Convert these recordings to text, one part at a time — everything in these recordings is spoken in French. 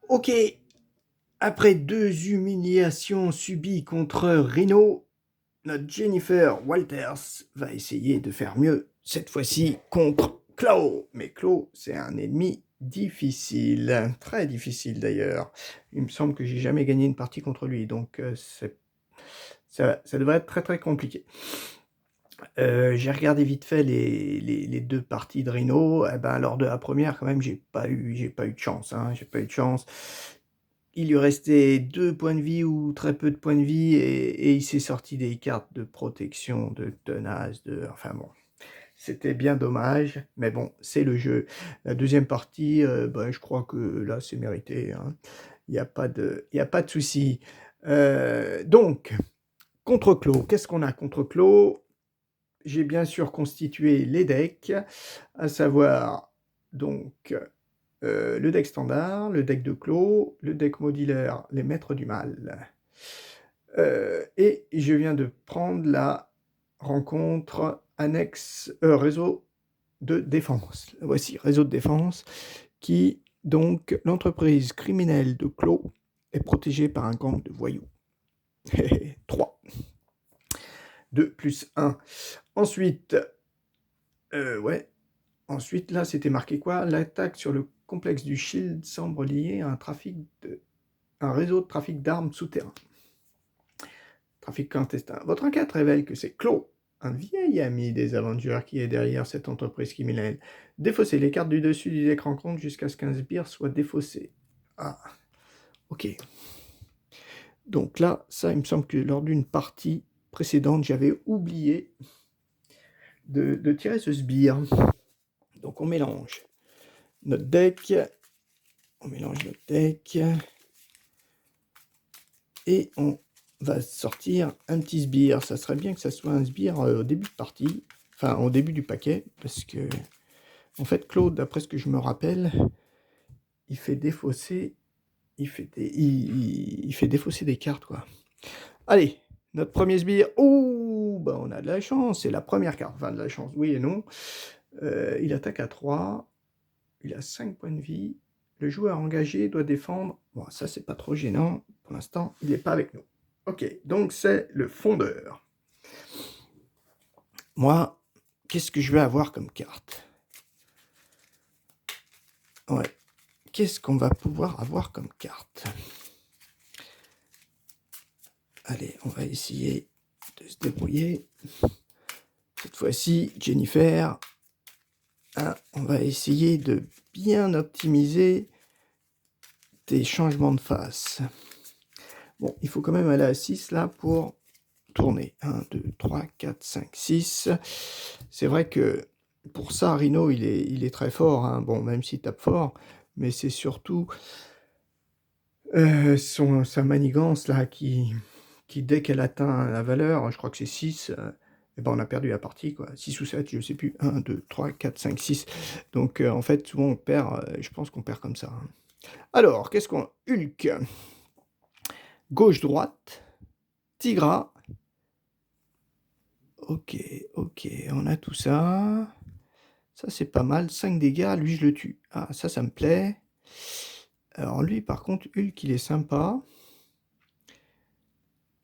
Ok, après 2 humiliations subies contre Rhino, notre Jennifer Walters va essayer de faire mieux, cette fois-ci contre Claw. Mais Claw, c'est un ennemi difficile, très difficile d'ailleurs. Il me semble que j'ai jamais gagné une partie contre lui, donc ça devrait être très très compliqué. J'ai regardé vite fait les 2 parties de Rhino, et ben, lors de la première quand même, j'ai pas eu de chance, hein, j'ai pas eu de chance. Il lui restait 2 points de vie ou très peu de points de vie et il s'est sorti des cartes de protection, de tenace, enfin bon, c'était bien dommage, mais bon, c'est le jeu. La deuxième partie, bah, je crois que là, c'est mérité, hein. Il y a pas de souci. Donc, contre Claw, qu'est-ce qu'on a contre Claw? J'ai bien sûr constitué les decks, à savoir donc le deck standard, le deck de Claw, le deck modulaire, les maîtres du mal. Et je viens de prendre la rencontre annexe réseau de défense. Voici, réseau de défense, qui, donc, l'entreprise criminelle de Claw est protégée par un gang de voyous. 3. 2 plus 1. Ensuite, ouais, ensuite, là, c'était marqué quoi? L'attaque sur le complexe du Shield semble liée à un réseau de trafic d'armes souterrain. Trafic clandestin. Votre enquête révèle que c'est Claw, un vieil ami des Avengers, qui est derrière cette entreprise criminelle. Défaussez les cartes du dessus du deck rencontre jusqu'à ce qu'un sbire soit défaussé. Ah, ok. Donc là, ça, il me semble que lors d'une partie précédente, j'avais oublié de tirer ce sbire. Donc on mélange notre deck, on mélange notre deck, et on va sortir un petit sbire. Ça serait bien que ça soit un sbire au début de partie, enfin au début du paquet, parce que en fait Claude, d'après ce que je me rappelle, il fait défausser, il fait défausser des cartes, quoi. Allez, notre premier sbire. Ouh, bah on a de la chance, c'est la première carte. Enfin de la chance, oui et non. Il attaque à 3, il a 5 points de vie. Le joueur engagé doit défendre. Bon, ça c'est pas trop gênant. Pour l'instant, il n'est pas avec nous. Ok, donc c'est le fondeur. Moi, qu'est-ce que je vais avoir comme carte? Ouais, qu'est-ce qu'on va pouvoir avoir comme carte? Allez, on va essayer de se débrouiller. Cette fois-ci, Jennifer, hein, on va essayer de bien optimiser tes changements de face. Bon, il faut quand même aller à 6 là pour tourner. 1, 2, 3, 4, 5, 6. C'est vrai que pour ça, Rhino, il est très fort, hein. Bon, même s'il tape fort, mais c'est surtout sa manigance là qui dès qu'elle atteint la valeur, je crois que c'est 6, et ben on a perdu la partie, quoi. 6 ou 7, je sais plus. 1, 2, 3, 4, 5, 6. Donc en fait, souvent on perd, je pense qu'on perd comme ça, hein. Alors, qu'est-ce qu'on... Hulk. Gauche-droite. Tigra. Ok, ok, on a tout ça. Ça, c'est pas mal. 5 dégâts, lui, je le tue. Ah, ça me plaît. Alors lui, par contre, Hulk, il est sympa.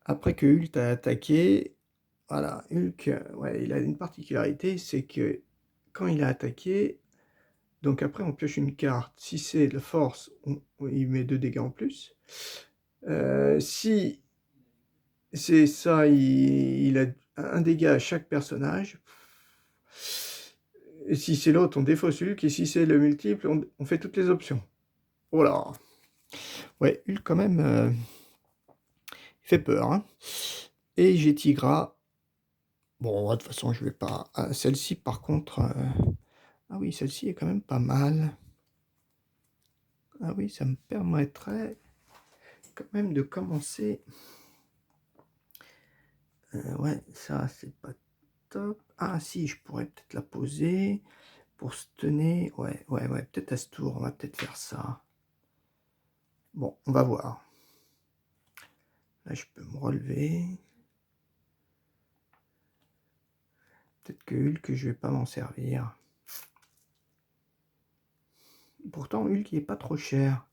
Après que Hulk a attaqué, voilà, Hulk, ouais, il a une particularité, c'est que quand il a attaqué, donc après on pioche une carte. Si c'est de force, il met 2 dégâts en plus. Si c'est ça, il a un dégât à chaque personnage. Et si c'est l'autre, on défausse Hulk. Et si c'est le multiple, on fait toutes les options. Voilà. Ouais, Hulk quand même, il fait peur, hein. Et j'ai Tigra. Bon, de toute façon, je vais pas... Ah, celle-ci, par contre... Ah oui, celle-ci est quand même pas mal. Ah oui, ça me permettrait quand même de commencer... ouais, ça, c'est pas top. Ah si, je pourrais peut-être la poser pour se tenir. Ouais, peut-être à ce tour, on va peut-être faire ça. Bon, on va voir. Là, je peux me relever. Peut-être que Hulk, je vais pas m'en servir. Pourtant, Hulk, il est pas trop cher.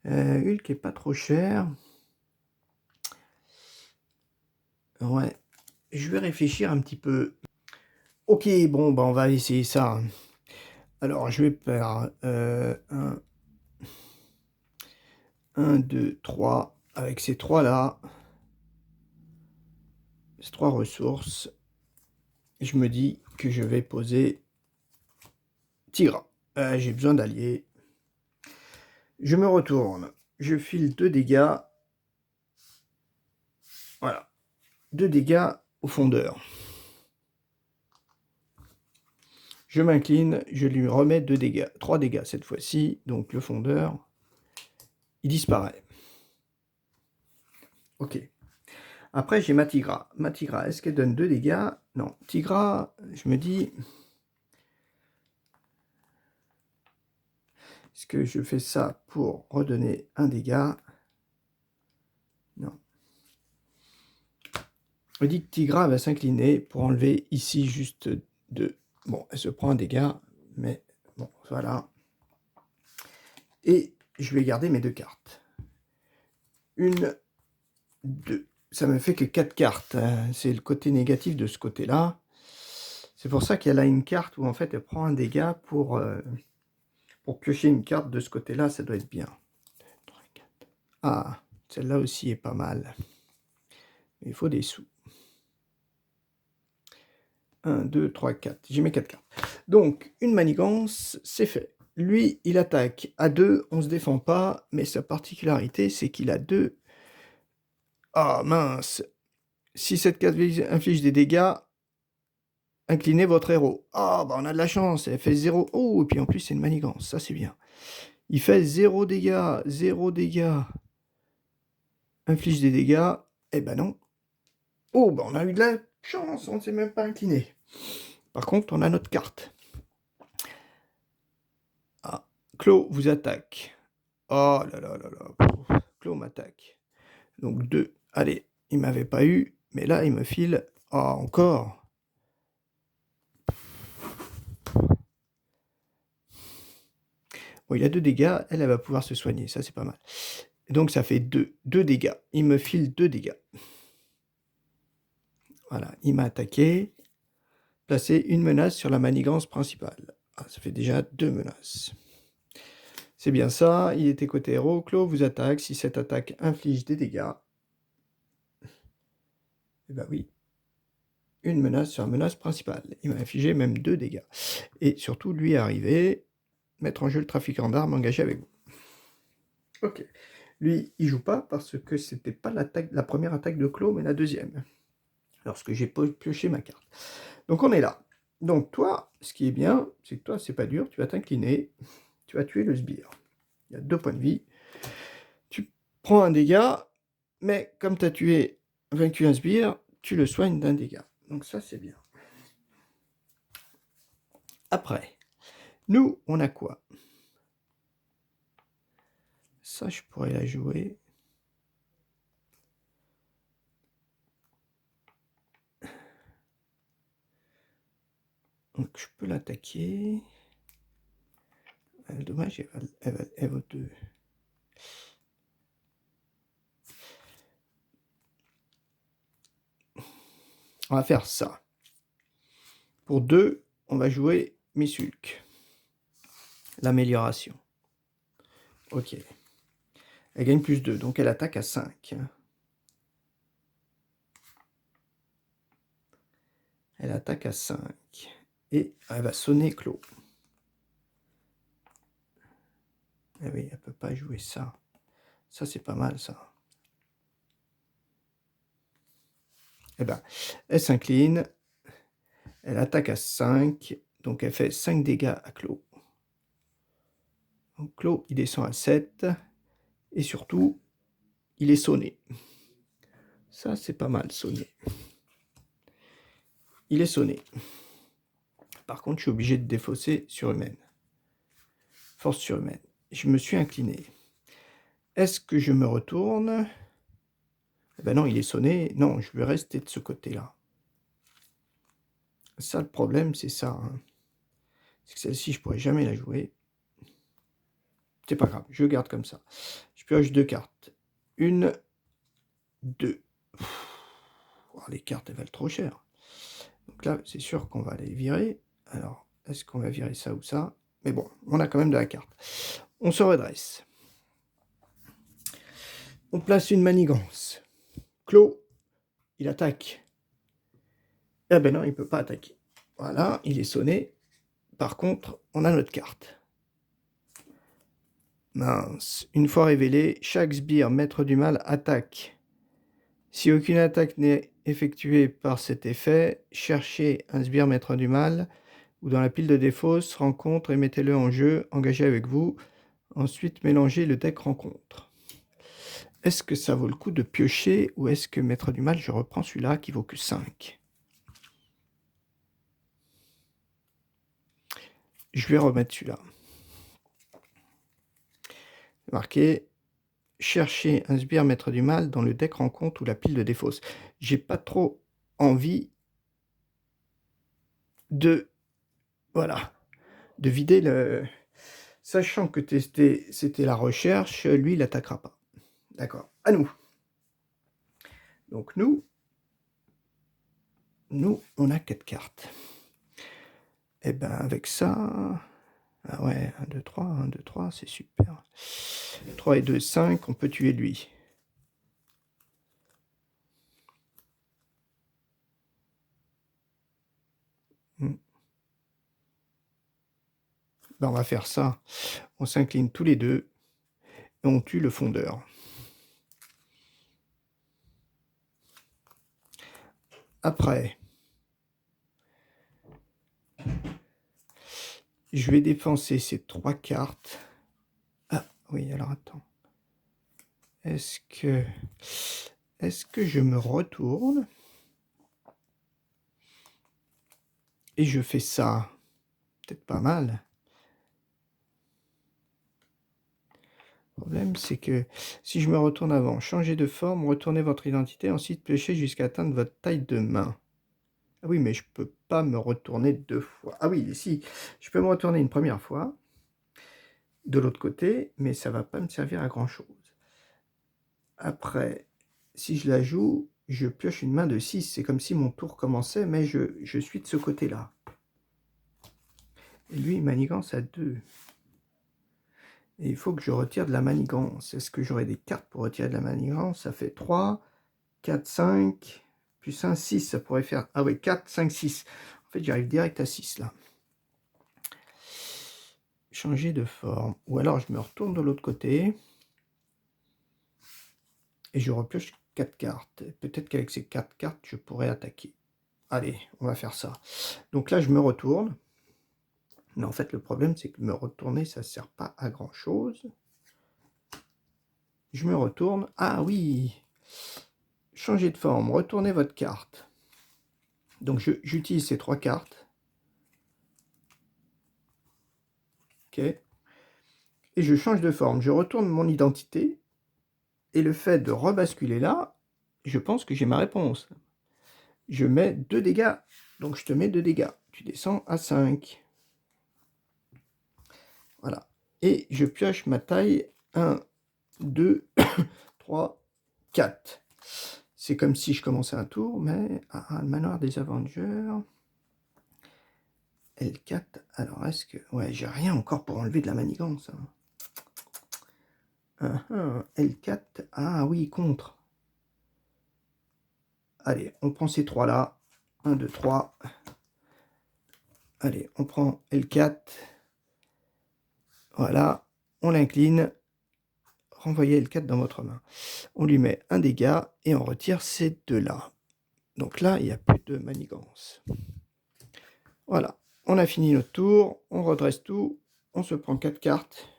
Hulk est pas trop cher. Ouais, je vais réfléchir un petit peu. Ok, bon, bah on va essayer ça. Alors, je vais faire 1, 2, 3. Avec ces 3-là, ces 3 ressources, je me dis que je vais poser Tigra. J'ai besoin d'alliés. Je me retourne. Je file 2 dégâts. Voilà. 2 dégâts au fondeur. Je m'incline, je lui remets 2 dégâts. 3 dégâts cette fois-ci. Donc le fondeur, il disparaît. Ok. Après, j'ai ma Tigra. Ma Tigra, est-ce qu'elle donne 2 dégâts? Non. Tigra, je me dis... Est-ce que je fais ça pour redonner un dégât? Non. Je dis que Tigra va s'incliner pour enlever ici juste 2. Bon, elle se prend un dégât, mais bon, voilà. Et je vais garder mes 2 cartes. 1, 2. Ça me fait que 4 cartes. C'est le côté négatif de ce côté-là. C'est pour ça qu'elle a une carte où en fait elle prend un dégât pour piocher une carte de ce côté-là. Ça doit être bien. Ah, celle-là aussi est pas mal. Il faut des sous. 1, 2, 3, 4. J'ai mes 4 cartes. Donc, une manigance, c'est fait. Lui, il attaque à 2, on ne se défend pas, mais sa particularité, c'est qu'il a 2. Ah, mince. Si cette carte inflige des dégâts, inclinez votre héros. Ah, bah on a de la chance, elle fait 0. Oh, et puis en plus, c'est une manigance, ça c'est bien. Il fait 0 dégâts, 0 dégâts. Inflige des dégâts. Eh ben non. Oh, bah on a eu de la chance, on ne s'est même pas incliné. Par contre, on a notre carte. Ah, Clos vous attaque. Oh là là là là. Clos m'attaque. Donc 2. Allez, il m'avait pas eu, mais là, il me file. Ah, encore. Bon, il a 2 dégâts, elle va pouvoir se soigner, ça c'est pas mal. Donc ça fait 2. 2 dégâts. Il me file 2 dégâts. Voilà, il m'a attaqué. Placé une menace sur la manigance principale. Ah, ça fait déjà 2 menaces. C'est bien ça, il était côté héros. Clos vous attaque. Si cette attaque inflige des dégâts, eh ben oui, une menace sur la menace principale. Il m'a infligé même 2 dégâts. Et surtout, lui est arrivé, mettre en jeu le trafiquant d'armes engagé avec vous. Ok. Lui, il joue pas parce que c'était pas la première attaque de Clos, mais la deuxième. Lorsque j'ai pioché ma carte. Donc on est là. Donc toi, ce qui est bien, c'est que toi, c'est pas dur, tu vas t'incliner, tu vas tuer le sbire. Il y a 2 points de vie. Tu prends un dégât, mais comme tu as vaincu un sbire, tu le soignes d'un dégât. Donc ça, c'est bien. Après, nous, on a quoi? Ça, je pourrais la jouer. Donc, je peux l'attaquer. Dommage, elle vaut 2. On va faire ça. Pour 2, on va jouer Missulk. L'amélioration. Ok. Elle gagne plus 2, donc elle attaque à 5. Elle attaque à 5. Et elle va sonner Clos. Eh oui, elle peut pas jouer ça. Ça, c'est pas mal, ça. Eh ben, elle s'incline. Elle attaque à 5. Donc, elle fait 5 dégâts à Clos. Donc, Clos, il descend à 7. Et surtout, il est sonné. Ça, c'est pas mal, sonné. Il est sonné. Par contre, je suis obligé de défausser surhumaine. Force surhumaine. Je me suis incliné. Est-ce que je me retourne? Eh ben non, il est sonné. Non, je vais rester de ce côté-là. Ça, le problème, c'est ça. Hein. C'est que celle-ci, je pourrais jamais la jouer. C'est pas grave, je garde comme ça. Je pioche 2 cartes. 1, 2. Oh, les cartes, elles valent trop cher. Donc là, c'est sûr qu'on va les virer. Alors, est-ce qu'on va virer ça ou ça? Mais bon, on a quand même de la carte. On se redresse. On place une manigance. Clos, il attaque. Ah ben non, il ne peut pas attaquer. Voilà, il est sonné. Par contre, on a notre carte. Mince. Une fois révélé, chaque sbire maître du mal attaque. Si aucune attaque n'est effectuée par cet effet, cherchez un sbire maître du mal ou dans la pile de défausse, rencontre et mettez-le en jeu, engagé avec vous. Ensuite, mélangez le deck rencontre. Est-ce que ça vaut le coup de piocher ou est-ce que maître du mal, je reprends celui-là qui vaut que 5? Je vais remettre celui-là. Marqué chercher un sbire maître du mal dans le deck rencontre ou la pile de défausse. J'ai pas trop envie de vider le. Sachant que c'était la recherche, lui il attaquera pas. D'accord. À nous. Donc nous, on a 4 cartes. Et ben avec ça. Ah ouais, 1, 2, 3, 1, 2, 3, c'est super. 3 et 2, 5, on peut tuer lui. Ben, on va faire ça. On s'incline tous les deux et on tue le fondeur. Après, je vais dépenser ces 3 cartes. Ah oui, alors attends. Est-ce que je me retourne et je fais ça? Peut-être pas mal. Le problème, c'est que si je me retourne avant, changez de forme, retournez votre identité, ensuite piochez jusqu'à atteindre votre taille de main. Ah oui, mais je peux pas me retourner 2 fois. Ah oui, si, je peux me retourner une première fois de l'autre côté, mais ça va pas me servir à grand-chose. Après, si je la joue, je pioche une main de 6. C'est comme si mon tour commençait, mais je suis de ce côté-là. Et lui, il manigance à 2. Et il faut que je retire de la manigance. Est-ce que j'aurai des cartes pour retirer de la manigance? Ça fait 3, 4, 5, plus 1, 6. Ça pourrait faire... Ah oui, 4, 5, 6. En fait, j'arrive direct à 6, là. Changer de forme. Ou alors, je me retourne de l'autre côté. Et je repioche 4 cartes. Peut-être qu'avec ces 4 cartes, je pourrais attaquer. Allez, on va faire ça. Donc là, je me retourne. Mais en fait, le problème, c'est que me retourner, ça ne sert pas à grand-chose. Je me retourne. Ah oui! Changer de forme, retournez votre carte. Donc, j'utilise ces 3 cartes. OK. Et je change de forme. Je retourne mon identité. Et le fait de rebasculer là, je pense que j'ai ma réponse. Je mets 2 dégâts. Donc, je te mets 2 dégâts. Tu descends à 5. Voilà. Et je pioche ma taille 1, 2, 3, 4. C'est comme si je commençais un tour, mais le manoir des Avengers. L4. Alors, est-ce que... Ouais, j'ai rien encore pour enlever de la manigance. L4. Ah oui, contre. Allez, on prend ces 3-là. 1, 2, 3. Allez, on prend L4. Voilà, on l'incline. Renvoyez L4 dans votre main. On lui met un dégât et on retire ces 2-là. Donc là, il n'y a plus de manigance. Voilà, on a fini notre tour. On redresse tout. On se prend 4 cartes.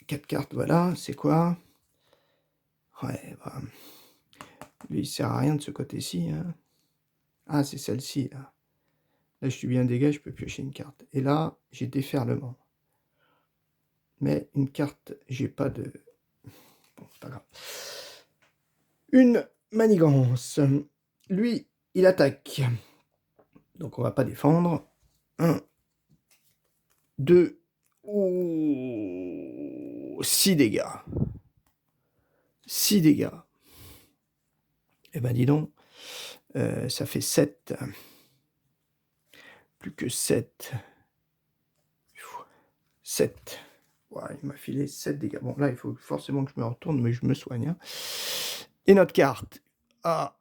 Quatre cartes, voilà. C'est quoi? Ouais, bah, lui, il sert à rien de ce côté-ci. Hein. Ah, c'est celle-ci, là. Là, je suis bien dégâts, je peux piocher une carte. Et là, j'ai déferlement. Mais une carte, j'ai pas de... Bon, c'est pas grave. Une manigance. Lui, il attaque. Donc, on va pas défendre. 1, 2, oh, 6 dégâts. 6 dégâts. Eh ben, dis donc, ça fait 7. Plus que 7. 7. Ouais, il m'a filé 7 dégâts. Bon, là, il faut forcément que je me retourne, mais je me soigne, hein. Et notre carte. Ah!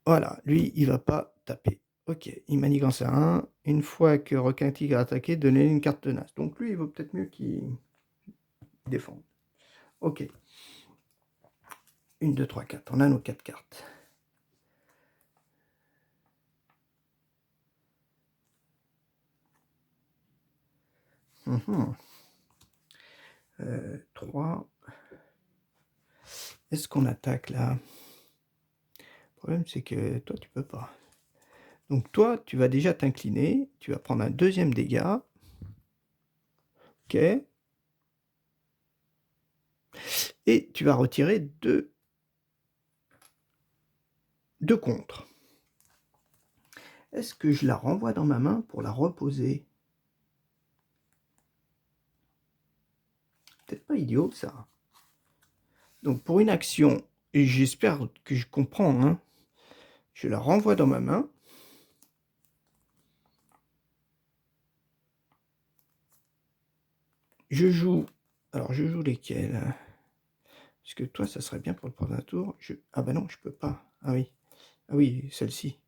Voilà, lui, il va pas taper. OK, il manigance à 1. Une fois que requin-tigre a attaqué, donnez une carte tenace. Donc lui, il vaut peut-être mieux qu'il défende. OK. 1, 2, 3, 4. On a nos 4 cartes. Mmh. 3. Est-ce qu'on attaque là? Le problème, c'est que toi, tu peux pas. Donc toi, tu vas déjà t'incliner. Tu vas prendre un deuxième dégât. OK. Et tu vas retirer 2 contre. Est-ce que je la renvoie dans ma main pour la reposer? Peut-être pas idiot, ça. Donc pour une action, et j'espère que je comprends, hein, je la renvoie dans ma main. Je joue... Alors je joue lesquels? Parce que toi, ça serait bien pour le prochain tour. Ah bah non, je peux pas. Ah oui. Ah oui, celle-ci.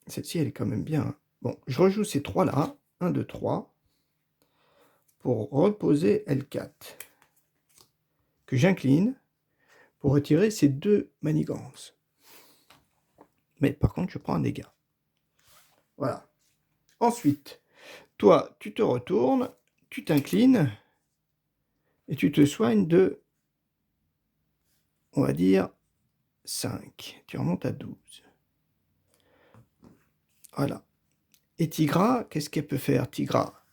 Celle-ci, elle est quand même bien, hein. Bon, je rejoue ces 3-là. 1, 2, 3. Pour reposer L4. Que j'incline pour retirer ces 2 manigances. Mais par contre, je prends un dégât. Voilà. Ensuite, toi, tu te retournes, tu t'inclines et tu te soignes de, on va dire, 5. Tu remontes à 12. Voilà. Et Tigra, qu'est-ce qu'elle peut faire, Tigra?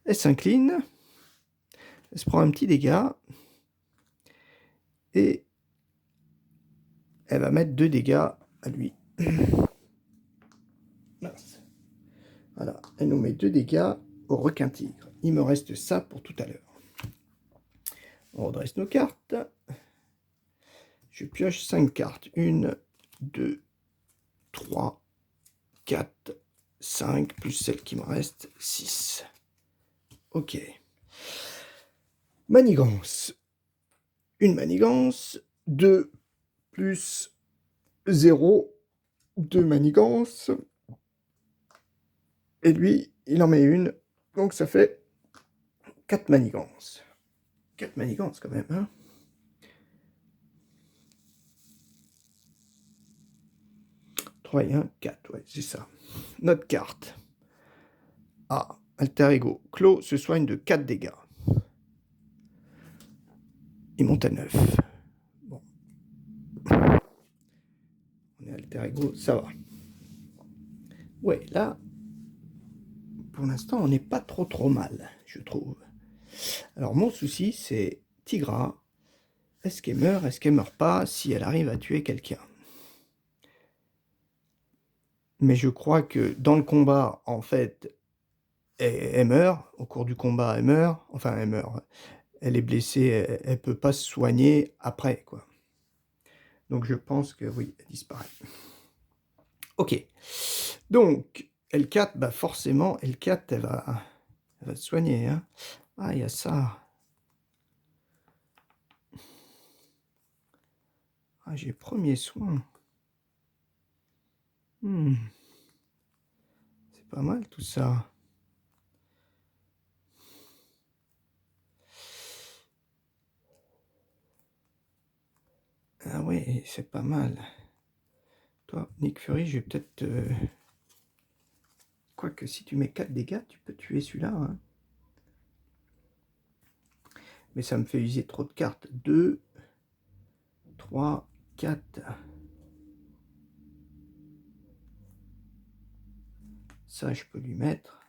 Elle s'incline, elle se prend un petit dégât et elle va mettre 2 dégâts à lui. Mince. Voilà, elle nous met 2 dégâts au requin-tigre. Il me reste ça pour tout à l'heure. On redresse nos cartes. Je pioche 5 cartes. 1, 2, 3, 4, 5, plus celle qui me reste, 6. Ok. Manigance. Une manigance. 2 plus 0. 2 manigances. Et lui, il en met une. Donc ça fait 4 manigances. 4 manigances quand même, hein. 3 et 1, 4, ouais, c'est ça. Notre carte. Ah, alter ego. Clos se soigne de 4 dégâts. Il monte à 9. Bon. On est alter ego, ça va. Ouais, là, pour l'instant, on n'est pas trop mal, je trouve. Alors, mon souci, c'est Tigra. Est-ce qu'elle meurt? Est-ce qu'elle meurt pas si elle arrive à tuer quelqu'un? Mais je crois que dans le combat, en fait, elle meurt. Au cours du combat, elle meurt. Enfin, elle meurt. Elle est blessée, elle peut pas se soigner après, quoi. Donc, je pense que oui, elle disparaît. Ok. Donc, L4, bah forcément, L4, elle va se soigner, hein. Ah, il y a ça. Ah, j'ai premier soin. C'est pas mal tout ça. Ah ouais, c'est pas mal. Toi, Nick Fury, je vais peut-être... Quoique, si tu mets 4 dégâts, tu peux tuer celui-là, hein. Mais ça me fait user trop de cartes. 2, 3, 4. Ça, je peux lui mettre.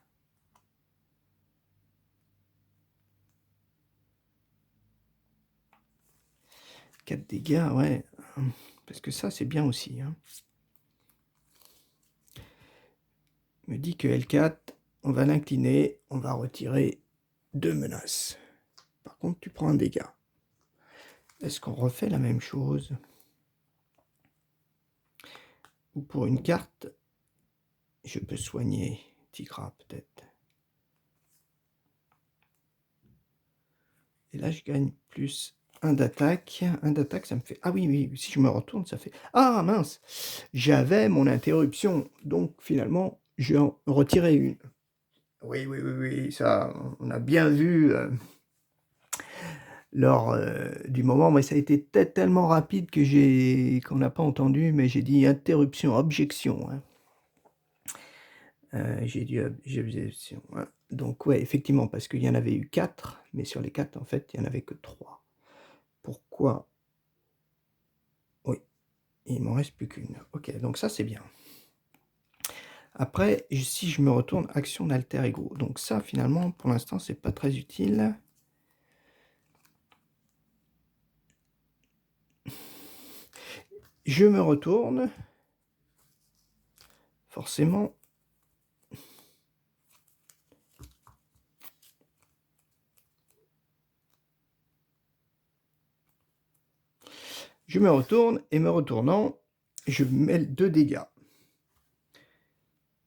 Quatre dégâts, ouais. Parce que ça, c'est bien aussi, hein. me dit que L4, on va l'incliner, on va retirer 2 menaces. Par contre, tu prends un dégât. Est-ce qu'on refait la même chose? Ou pour une carte, je peux soigner Tigra peut-être. Et là, je gagne plus 1 d'attaque. 1 d'attaque, ça me fait... Ah oui, oui, si je me retourne, ça fait... Ah mince! J'avais mon interruption. Donc finalement, je vais en retirer une. Oui, oui, oui, oui, ça, on a bien vu lors du moment, mais ça a été tellement rapide que qu'on n'a pas entendu, mais j'ai dit interruption, objection. Hein. J'ai dit objection. Hein. Donc ouais, effectivement, parce qu'il y en avait eu 4, mais sur les 4, en fait, il n'y en avait que 3. Pourquoi? Oui, il m'en reste plus qu'une. Ok, donc ça c'est bien. Après, si je me retourne, action d'alter ego. Donc ça, finalement, pour l'instant, c'est pas très utile. Je me retourne. Forcément. Je me retourne, et me retournant, je mets 2 dégâts.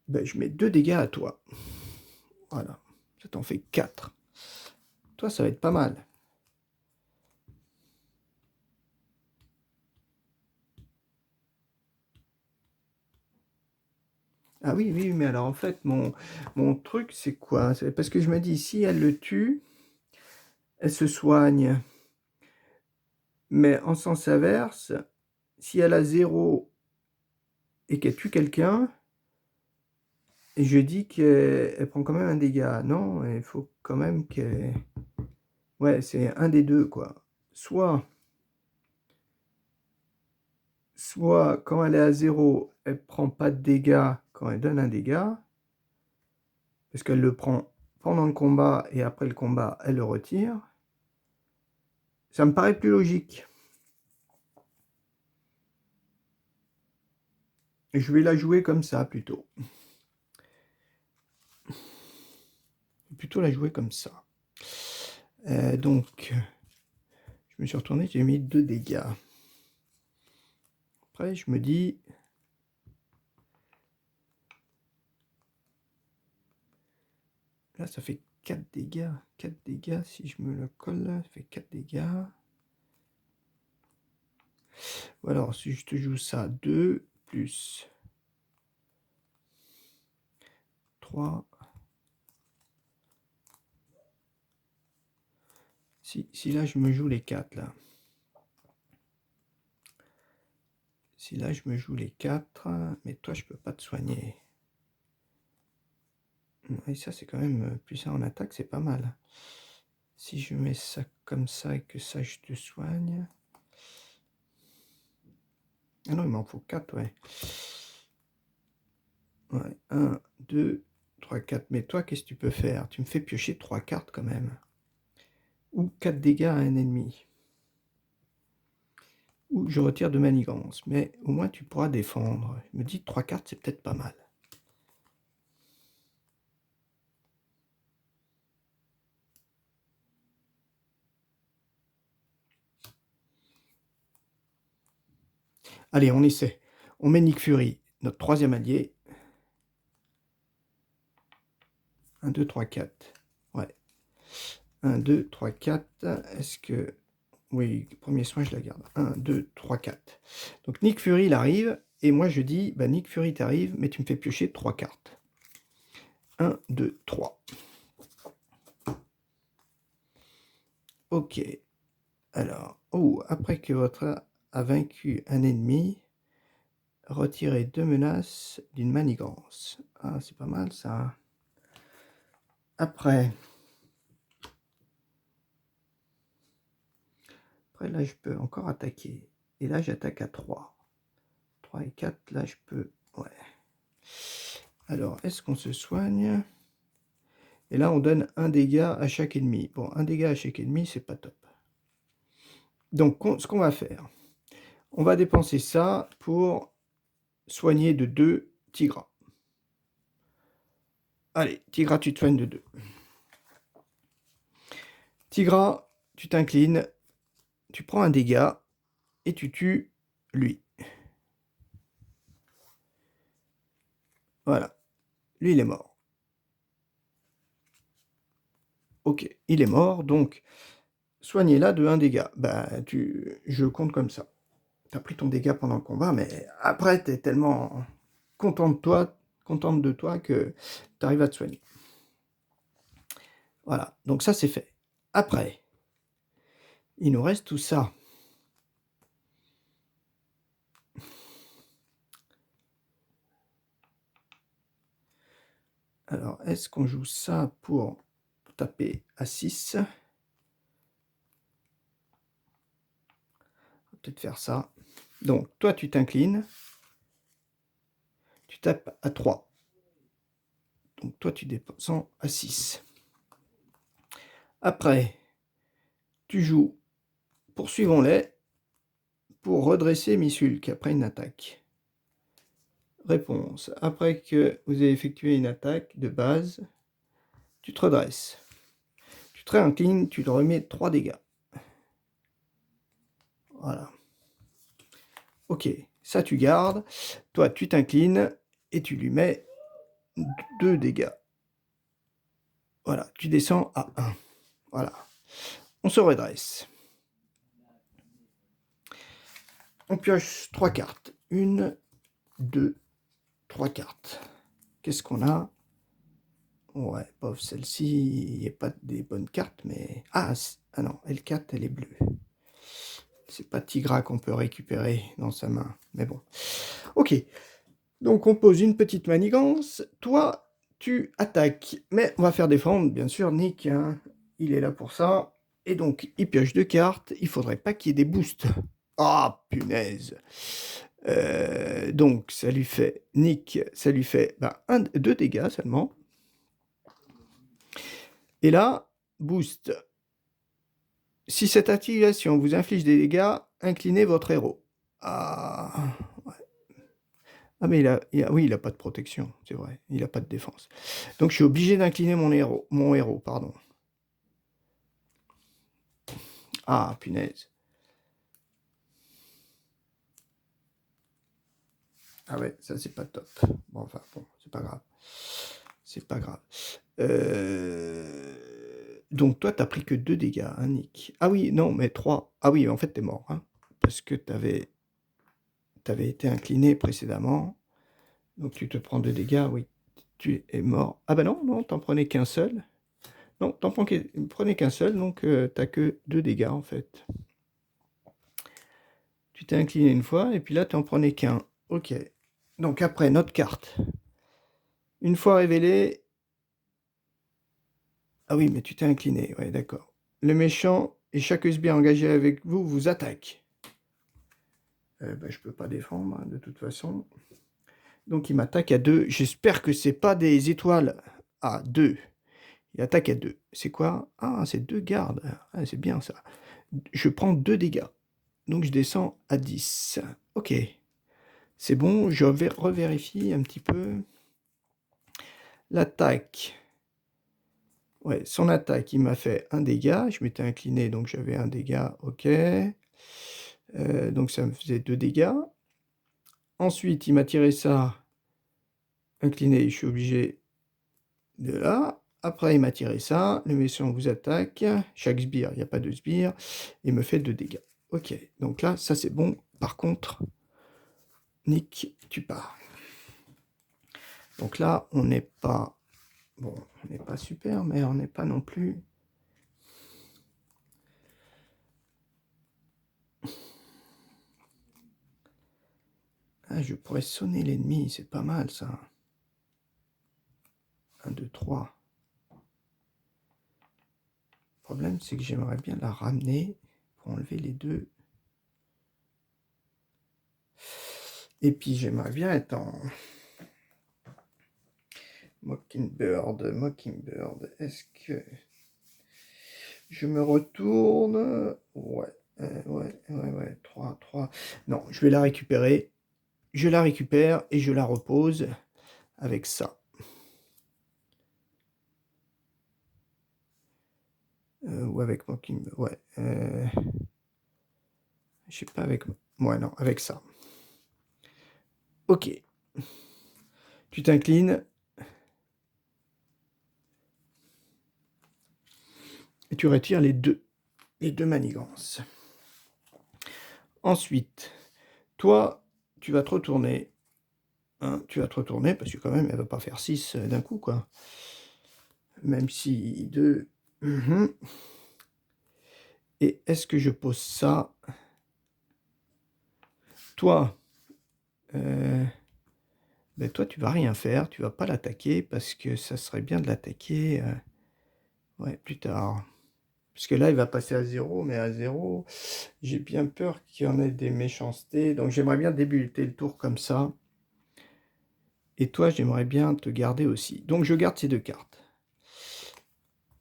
Ben, je mets 2 dégâts à toi. Voilà. Ça t'en fait 4. Toi, ça va être pas mal. Ah oui, oui, mais alors en fait, mon truc, c'est quoi? C'est parce que je me dis, si elle le tue, elle se soigne. Mais en sens inverse, si elle a 0 et qu'elle tue quelqu'un, je dis qu'elle prend quand même un dégât. Non, il faut quand même qu'elle... Ouais, c'est un des deux, quoi. Soit quand elle est à 0, elle prend pas de dégâts quand elle donne un dégât, parce qu'elle le prend pendant le combat et après le combat, elle le retire. Ça me paraît plus logique. Je vais la jouer comme ça, plutôt. Plutôt la jouer comme ça. Donc, je me suis retourné, j'ai mis 2 dégâts. Après, je me dis... Là, ça fait 4 dégâts. 4 dégâts, si je me le colle, là, ça fait 4 dégâts. Ou alors, si je te joue ça, 2 plus 3. Si là, je me joue les 4, là. Si là, je me joue les 4, mais toi, je peux pas te soigner. Et ça, c'est quand même plus ça en attaque, c'est pas mal. Si je mets ça comme ça et que ça, je te soigne... Ah non, il m'en faut 4, ouais. Ouais, 1, 2, 3, 4. Mais toi, qu'est-ce que tu peux faire? Tu me fais piocher 3 cartes quand même. Ou 4 dégâts à un ennemi. Ou je retire de manigance. Mais au moins, tu pourras défendre. Je me dis 3 cartes, c'est peut-être pas mal. Allez, on essaie. On met Nick Fury, notre 3e allié. 1, 2, 3, 4. Ouais. 1, 2, 3, 4. Est-ce que... Oui, premier soin, je la garde. 1, 2, 3, 4. Donc Nick Fury, il arrive. Et moi, je dis, bah, Nick Fury, t'arrives, mais tu me fais piocher 3 cartes. 1, 2, 3. Ok. Alors, après que votre a vaincu un ennemi, retirez 2 menaces d'une manigance. Ah, c'est pas mal ça. Après, là, je peux encore attaquer. Et là, j'attaque à 3. 3 et 4, là, je peux... Ouais. Alors, est-ce qu'on se soigne? Et là, on donne un dégât à chaque ennemi. Bon, un dégât à chaque ennemi, c'est pas top. Donc, ce qu'on va faire, on va dépenser ça pour soigner de 2 tigres. Allez, Tigra, tu te soignes de 2. Tigra, tu t'inclines, tu prends un dégât et tu tues lui. Voilà. Lui, il est mort. Ok, il est mort, donc soignez-la de 1 dégât. Bah, je compte comme ça. Tu as pris ton dégât pendant le combat, mais après, tu es tellement contente de toi que tu arrives à te soigner. Voilà, donc ça, c'est fait. Après, il nous reste tout ça. Alors, est-ce qu'on joue ça pour taper à 6? On va peut-être faire ça. Donc, toi, tu t'inclines. Tu tapes à 3. Donc, toi, tu descends à 6. Après, tu joues Poursuivons-les pour redresser Missulk après une attaque. Réponse. Après que vous avez effectué une attaque de base, tu te redresses. Tu te réinclines, tu te remets 3 dégâts. Voilà. Ok, ça tu gardes. Toi, tu t'inclines et tu lui mets 2 dégâts. Voilà, tu descends à 1. Voilà. On se redresse. On pioche 3 cartes. 1, 2, 3 cartes. Qu'est-ce qu'on a? Ouais, pauvre celle-ci, il n'y a pas des bonnes cartes, mais... Ah non, L4, elle est bleue. C'est pas Tigra qu'on peut récupérer dans sa main, mais bon. Ok, donc on pose une petite manigance. Toi, tu attaques, mais on va faire défendre, bien sûr, Nick, hein. Il est là pour ça. Et donc, il pioche 2 cartes, il faudrait pas qu'il y ait des boosts. Ah, punaise. Donc, ça lui fait, Nick, ça lui fait 2 dégâts seulement. Et là, boost. Si cette activation vous inflige des dégâts, inclinez votre héros. Ah, ouais. Ah mais oui, il a pas de protection, c'est vrai. Il a pas de défense. Donc je suis obligé d'incliner mon héros, pardon. Ah, punaise. Ah ouais, ça c'est pas top. Bon, enfin, bon, c'est pas grave. C'est pas grave. Donc toi, t'as pris que 2 dégâts, hein, Nick. Ah oui, non, mais 3. Ah oui, en fait, t'es mort, hein, parce que t'avais été incliné précédemment. Donc tu te prends 2 dégâts, oui. Tu es mort. Ah bah non, t'en prenais qu'un seul. Non, t'en prenais qu'un seul, donc t'as que 2 dégâts, en fait. Tu t'es incliné une fois, et puis là, t'en prenais qu'un. Ok. Donc après, notre carte. Une fois révélée... Ah oui, mais tu t'es incliné, ouais, d'accord. Le méchant et chaque sbire engagé avec vous vous attaque. Je peux pas défendre, hein, de toute façon. Donc il m'attaque à 2. J'espère que c'est pas des étoiles. À 2. Il attaque à 2. C'est quoi? Ah, c'est 2 gardes. Ah, c'est bien ça. Je prends 2 dégâts. Donc je descends à 10. Ok. C'est bon, je vais revérifier un petit peu. L'attaque. Ouais, son attaque, il m'a fait 1 dégât. Je m'étais incliné, donc j'avais 1 dégât. Ok. Donc ça me faisait 2 dégâts. Ensuite, il m'a tiré ça. Incliné, je suis obligé de là. Après, il m'a tiré ça. Le méchant vous attaque. Chaque sbire, il n'y a pas de sbire. Il me fait 2 dégâts. Ok, donc là, ça c'est bon. Par contre, Nick, tu pars. Donc là, on n'est pas... Bon, on n'est pas super, mais on n'est pas non plus... Ah, je pourrais sonner l'ennemi, c'est pas mal ça. 1, 2, 3. Le problème, c'est que j'aimerais bien la ramener pour enlever les 2. Et puis, j'aimerais bien être en... Mockingbird, est-ce que je me retourne? Ouais, 3, 3. Non, je vais la récupérer. Je la récupère et je la repose avec ça. Ou avec Mockingbird. Ouais. Je sais pas avec... Ouais, non, avec ça. Ok. Tu t'inclines. Et tu retires les deux manigances. Ensuite, toi, tu vas te retourner. Hein, tu vas te retourner, parce que quand même, elle va pas faire 6 d'un coup, quoi. Même si 2... Et est-ce que je pose ça? Toi, ben toi, tu vas rien faire, tu vas pas l'attaquer, parce que ça serait bien de l'attaquer ouais, plus tard. Parce que là, il va passer à 0, mais à 0, j'ai bien peur qu'il y en ait des méchancetés. Donc j'aimerais bien débuter le tour comme ça. Et toi, j'aimerais bien te garder aussi. Donc je garde ces deux cartes.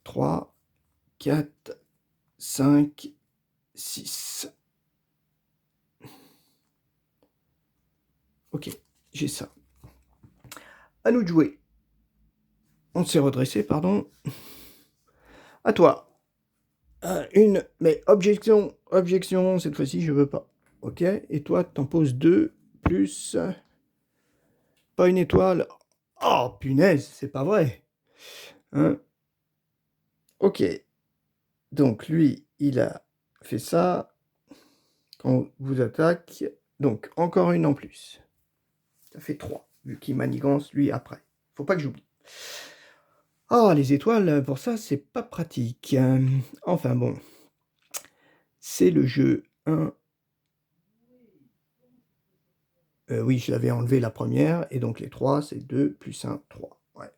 3, 4, 5, 6. Ok, j'ai ça. À nous de jouer. On s'est redressé, pardon. À toi. Une, mais objection, objection, cette fois-ci, je veux pas. Ok, et toi, t'en poses 2, plus... Pas une étoile. Oh, punaise, c'est pas vrai. Hein? Ok, donc lui, il a fait ça. Quand on vous attaque, donc encore une en plus. Ça fait 3, vu qu'il manigance lui après. Faut pas que j'oublie. Ah, les étoiles, pour ça, c'est pas pratique. Enfin bon, c'est le jeu 1. Oui, je l'avais enlevé la première, et donc les 3, c'est 2 plus 1, 3. Ouais.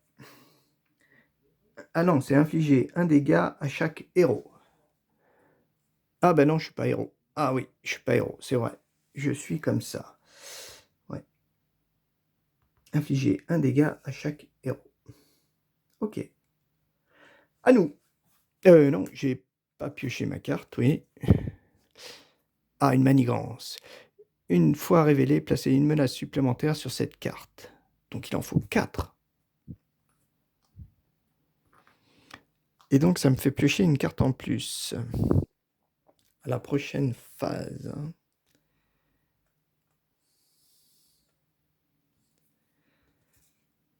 Ah non, c'est infliger un dégât à chaque héros. Ah ben non, je suis pas héros. Ah oui, je suis pas héros, c'est vrai. Je suis comme ça. Ouais. Infliger un dégât à chaque héros. Ok. À nous. Non, j'ai pas pioché ma carte, oui. Ah, une manigance. Une fois révélée, placez une menace supplémentaire sur cette carte. Donc il en faut 4. Et donc ça me fait piocher une carte en plus. À la prochaine phase.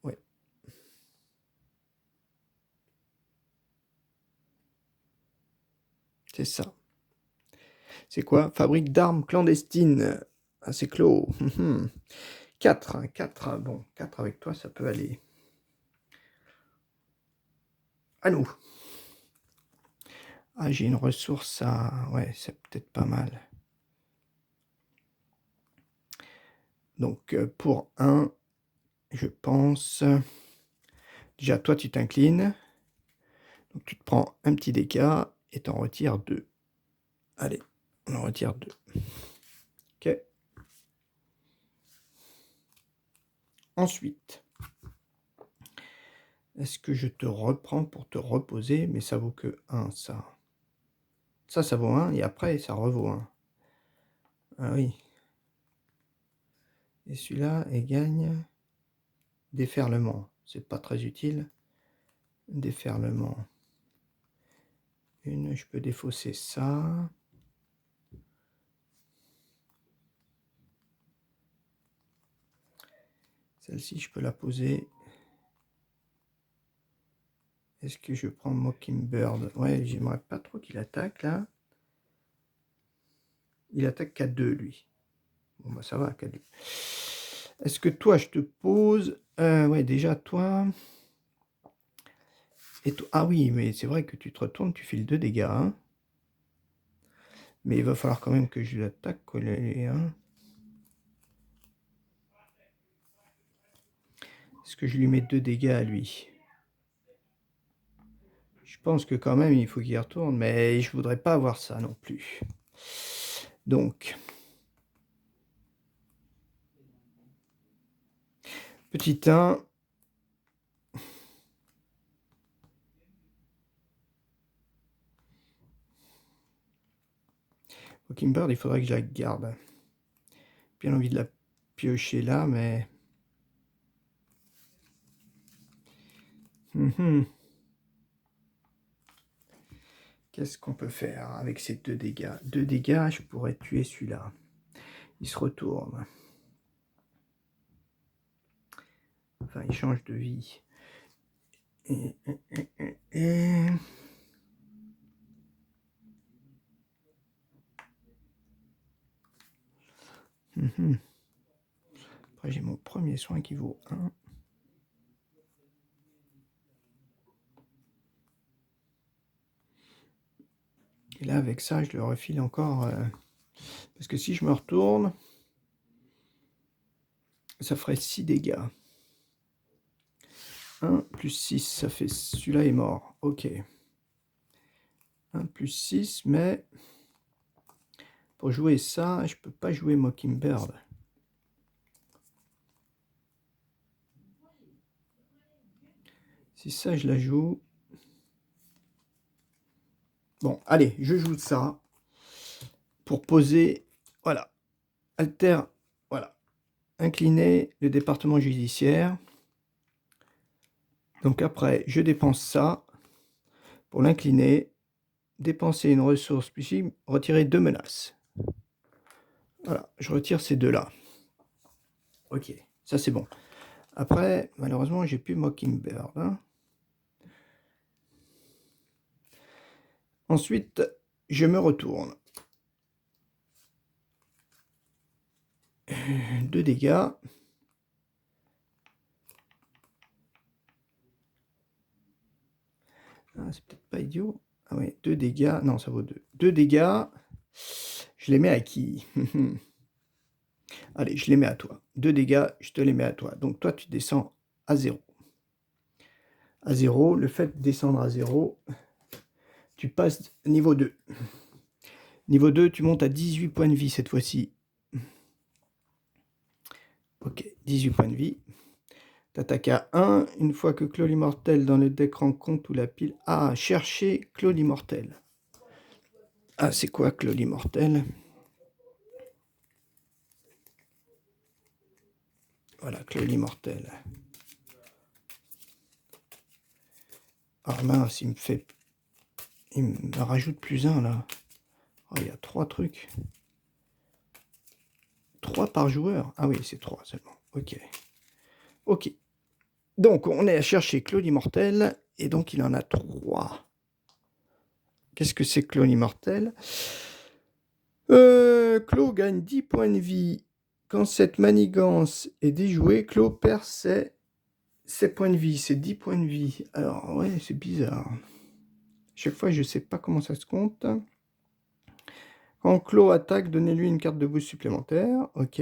Ouais. C'est ça. C'est quoi? Fabrique d'armes clandestines. Ah, c'est clos. 4. 4. Bon, 4 avec toi, ça peut aller. À nous. Ah, j'ai une ressource à... Ouais, c'est peut-être pas mal. Donc, pour 1, je pense... Déjà, toi, tu t'inclines. Donc, tu te prends un petit dégât et t'en retires 2. Allez, on en retire 2. Ok. Ensuite, est-ce que je te reprends pour te reposer? Mais ça vaut que 1, ça. Ça vaut 1, et après, ça revaut 1. Ah oui. Et celui-là, il gagne déferlement. C'est pas très utile. Déferlement. Une, je peux défausser ça. Celle-ci, je peux la poser. Est-ce que je prends Mockingbird? Ouais, j'aimerais pas trop qu'il attaque, là. Il attaque qu'à 2, lui. Bon, bah ça va, qu'à 2. Est-ce que toi, je te pose... ouais, déjà, toi... Et toi... Ah oui, mais c'est vrai que tu te retournes, tu files 2 dégâts. Hein. Mais il va falloir quand même que je l'attaque. Hein. Est-ce que je lui mets 2 dégâts à lui? Je pense que quand même, il faut qu'il retourne. Mais je voudrais pas avoir ça non plus. Donc... Petit 1... Mockingbird, il faudrait que je la garde. Bien envie de la piocher là, mais... Qu'est-ce qu'on peut faire avec ces 2 dégâts? 2 dégâts, je pourrais tuer celui-là. Il se retourne. Enfin, il change de vie. Et... Après, j'ai mon premier soin qui vaut 1. Et là, avec ça, je le refile encore. Parce que si je me retourne, ça ferait 6 dégâts. 1 plus 6, ça fait... Celui-là est mort. Ok. 1 plus 6, mais... Pour jouer ça, je peux pas jouer Mockingbird. Si ça, je la joue... Bon, allez, je joue ça. Pour poser... Voilà. Alter... Voilà. Incliner le département judiciaire. Donc après, je dépense ça pour l'incliner, dépenser une ressource, puis retirer 2 menaces. Voilà, je retire ces 2-là. Ok, ça c'est bon. Après, malheureusement, j'ai plus Mockingbird. Hein. Ensuite, je me retourne. 2 dégâts. Ah, c'est peut-être pas idiot. Ah ouais, 2 dégâts. Non, ça vaut 2. 2 dégâts. Je les mets à qui? Allez, je les mets à toi. 2 dégâts, je te les mets à toi. Donc toi, tu descends à 0. À 0, le fait de descendre à 0, tu passes niveau 2. Niveau 2, tu montes à 18 points de vie cette fois-ci. Ok, 18 points de vie. T'attaques à 1. Une fois que Claw l'immortel dans le deck rencontre ou la pile... Ah, chercher Claw l'immortel. Ah, c'est quoi Claw l'immortel? Voilà, Claw l'immortel. Ah mince, il me rajoute plus 1 là. Oh, il y a 3 trucs. 3 par joueur. Ah oui, c'est 3 seulement. Ok. Ok. Donc, on est à chercher Claw l'immortel. Et donc, il en a 3. Qu'est-ce que c'est Claw l'immortel? Claw gagne 10 points de vie. Quand cette manigance est déjouée, Claw perd ses points de vie, ses 10 points de vie. Alors, ouais, c'est bizarre. Chaque fois, je ne sais pas comment ça se compte. Quand Claw attaque, donnez-lui une carte de boost supplémentaire. Ok.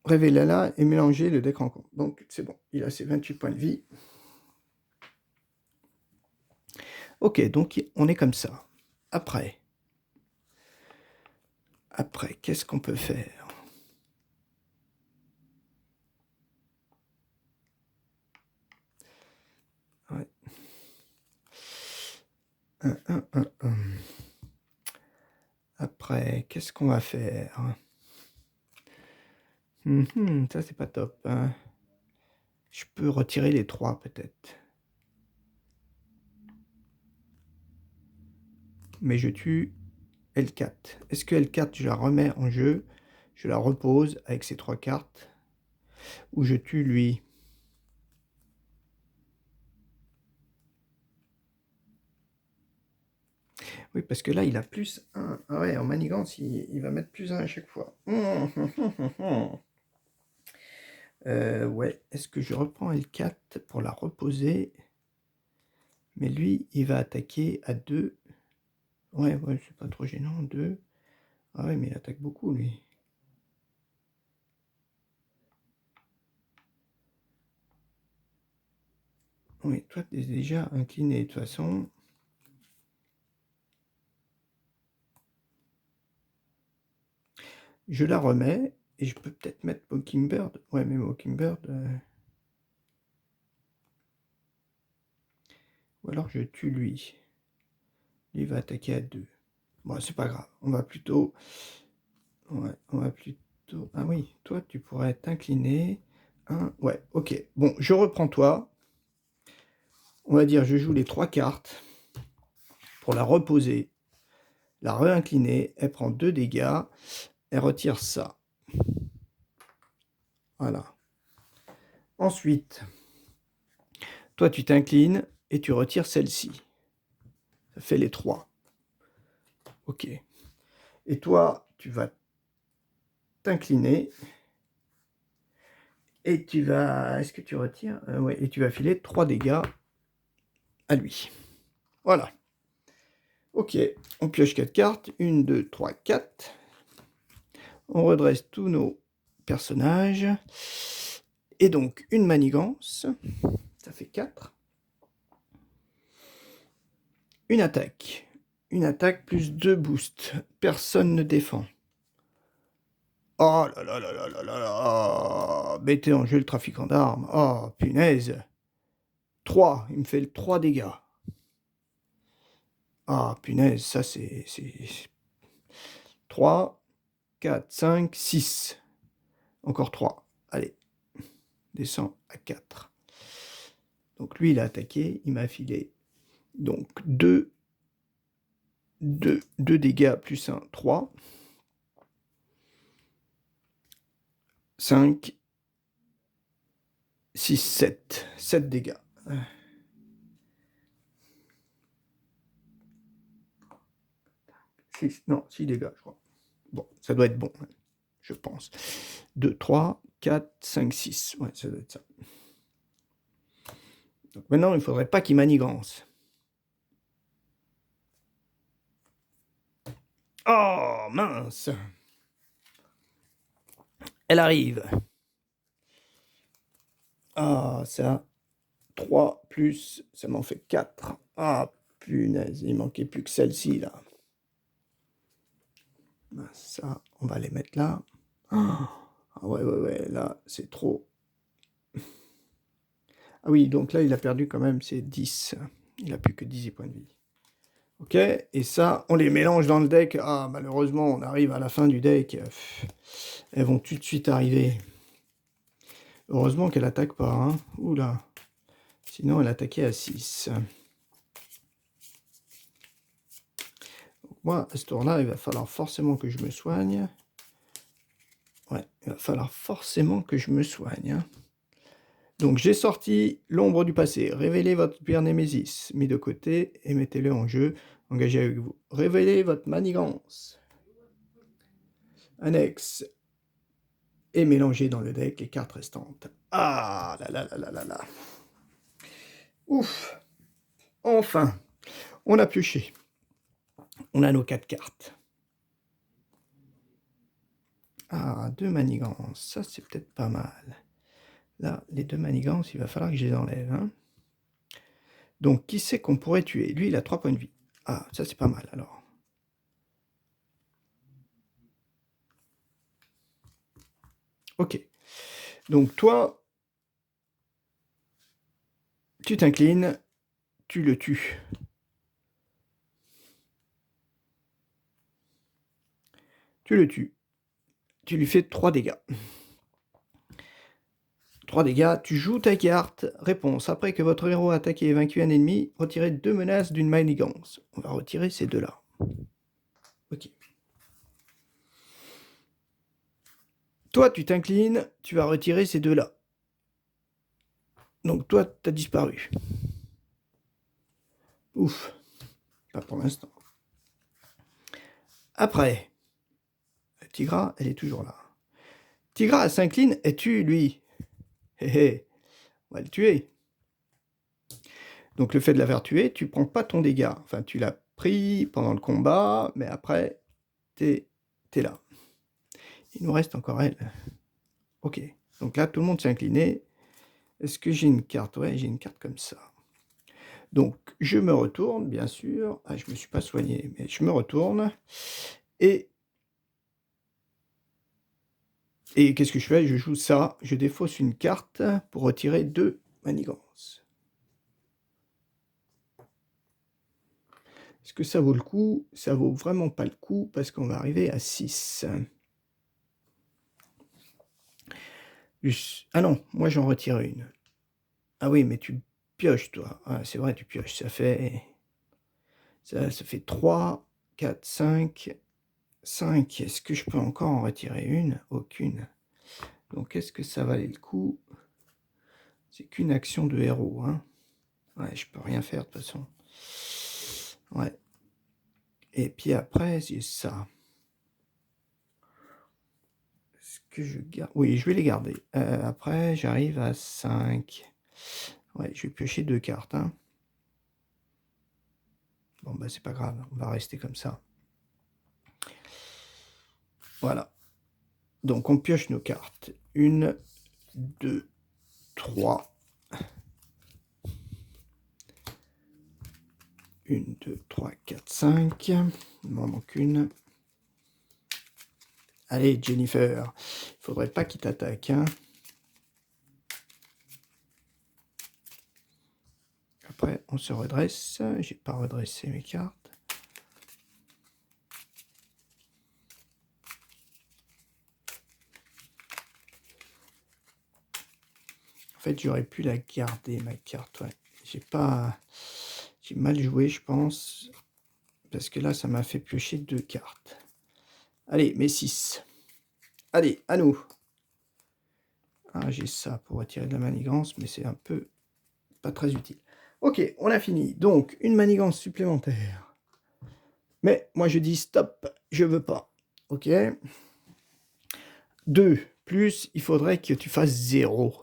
Révélez-la et mélangez le deck rencontre. Donc, c'est bon. Il a ses 28 points de vie. Ok, donc on est comme ça. Après, qu'est-ce qu'on peut faire? Ouais. Après, qu'est-ce qu'on va faire? Ça, c'est pas top. Hein. Je peux retirer les 3, peut-être. Mais je tue L4. Est-ce que L4, je la remets en jeu? Je la repose avec ces 3 cartes? Ou je tue lui? Oui, parce que là, il a plus 1. Ah ouais, en manigance, il va mettre plus 1 à chaque fois. Ouais, est-ce que je reprends L4 pour la reposer? Mais lui, il va attaquer à 2. Ouais, c'est pas trop gênant, 2. Ah ouais, mais il attaque beaucoup, lui. Oui, toi, tu es déjà incliné, de toute façon. Je la remets, et je peux peut-être mettre Mockingbird. Ouais, mais Mockingbird... Ou alors je tue lui. Lui va attaquer à 2. Bon, c'est pas grave. On va plutôt... Ouais, on va plutôt... Ah oui, toi, tu pourrais t'incliner. Ouais, ok. Bon, je reprends toi. On va dire, je joue les 3 cartes pour la reposer, la réincliner. Elle prend 2 dégâts. Elle retire ça. Voilà. Ensuite, toi, tu t'inclines et tu retires celle-ci. Ça fait les 3. Ok. Et toi, tu vas t'incliner. Et tu vas... Est-ce que tu retires ouais, et tu vas filer 3 dégâts à lui. Voilà. Ok. On pioche 4 cartes. 1, 2, 3, 4. On redresse tous nos personnages. Et donc, une manigance. Ça fait 4. Une attaque. Une attaque plus 2 boosts. Personne ne défend. Oh là là là là là là là. Mettez en jeu le trafiquant d'armes. Oh, punaise. 3. Il me fait le 3 dégâts. Ah, punaise, ça c'est... 3, 4, 5, 6. Encore 3. Allez. Descend à 4. Donc lui, il a attaqué. Il m'a filé. Donc 2 dégâts plus 1, 3. 5, 6, 7. 7 dégâts. 6, non, 6 dégâts, je crois. Bon, ça doit être bon, je pense. 2, 3, 4, 5, 6. Ouais, ça doit être ça. Donc maintenant, il ne faudrait pas qu'il manigance. Oh, mince! Elle arrive. Ah, ça. 3 plus, ça m'en fait 4. Ah, punaise, il manquait plus que celle-ci, là. Ça, on va les mettre là. Ah ouais, là, c'est trop. Ah oui, donc là, il a perdu quand même ses 10. Il a plus que 10 points de vie. Ok, et ça, on les mélange dans le deck. Ah, malheureusement, on arrive à la fin du deck. Elles vont tout de suite arriver. Heureusement qu'elle attaque pas. Hein. Oula. Sinon, elle attaquait à 6. Donc moi, à ce tour-là, il va falloir forcément que je me soigne. Ouais, il va falloir forcément que je me soigne. Hein. Donc, j'ai sorti l'ombre du passé. Révélez votre pire némésis. Mis de côté et mettez-le en jeu. Engagez avec vous. Révélez votre manigance. Annexe. Et mélangez dans le deck les cartes restantes. Ah là là là là là là. Ouf. Enfin, on a pioché. On a nos 4 cartes. Ah, 2 manigances. Ça, c'est peut-être pas mal. Là, les 2 manigances, il va falloir que je les enlève. Hein. Donc, qui c'est qu'on pourrait tuer? Lui, il a 3 points de vie. Ah, ça, c'est pas mal, alors. Ok. Donc, toi, tu t'inclines, tu le tues. Tu le tues. Tu lui fais 3 dégâts. 3 dégâts, tu joues ta carte. Réponse. Après que votre héros a attaqué et vaincu un ennemi, retirez 2 menaces d'une manigance. On va retirer ces 2-là. Ok. Toi, tu t'inclines, tu vas retirer ces 2-là. Donc toi, tu as disparu. Ouf. Pas pour l'instant. Après, Tigra, elle est toujours là. Tigra, elle s'incline et tue, lui. Hé hé, on va le tuer. Donc le fait de l'avoir tué, tu prends pas ton dégât. Enfin, tu l'as pris pendant le combat, mais après, t'es là. Il nous reste encore elle. Ok. Donc là, tout le monde s'est incliné. Est-ce que j'ai une carte? Ouais, j'ai une carte comme ça. Donc, je me retourne, bien sûr. Ah, je me suis pas soigné, mais je me retourne. Et qu'est-ce que je fais? Je joue ça. Je défausse une carte pour retirer 2 manigances. Est-ce que ça vaut le coup? Ça vaut vraiment pas le coup parce qu'on va arriver à 6. Ah non, moi j'en retire une. Ah oui, mais tu pioches, toi. Ah, c'est vrai, tu pioches. Ça fait 3, 4, 5, 5. Est-ce que je peux encore en retirer une? Aucune. Donc, est-ce que ça valait le coup? C'est qu'une action de héros, hein. Ouais, je peux rien faire, de toute façon. Ouais. Et puis après, j'ai ça. Est-ce que je garde? Oui, je vais les garder. Après, j'arrive à 5. Ouais, je vais piocher 2 cartes, hein. Bon, bah, c'est pas grave, on va rester comme ça. Voilà. Donc, on pioche nos cartes. 1, 2, 3. 1, 2, 3, 4, 5. Il m'en manque une. Allez, Jennifer. Il faudrait pas qu'il t'attaque, hein. Après, on se redresse. J'ai pas redressé mes cartes. En fait, j'aurais pu la garder, ma carte. Ouais. J'ai mal joué, je pense. Parce que là, ça m'a fait piocher 2 cartes. Allez, mes 6. Allez, à nous. Ah, j'ai ça pour retirer de la manigance, mais c'est un peu pas très utile. Ok, on a fini. Donc, une manigance supplémentaire. Mais moi, je dis stop, je veux pas. Ok. 2 plus, il faudrait que tu fasses 0.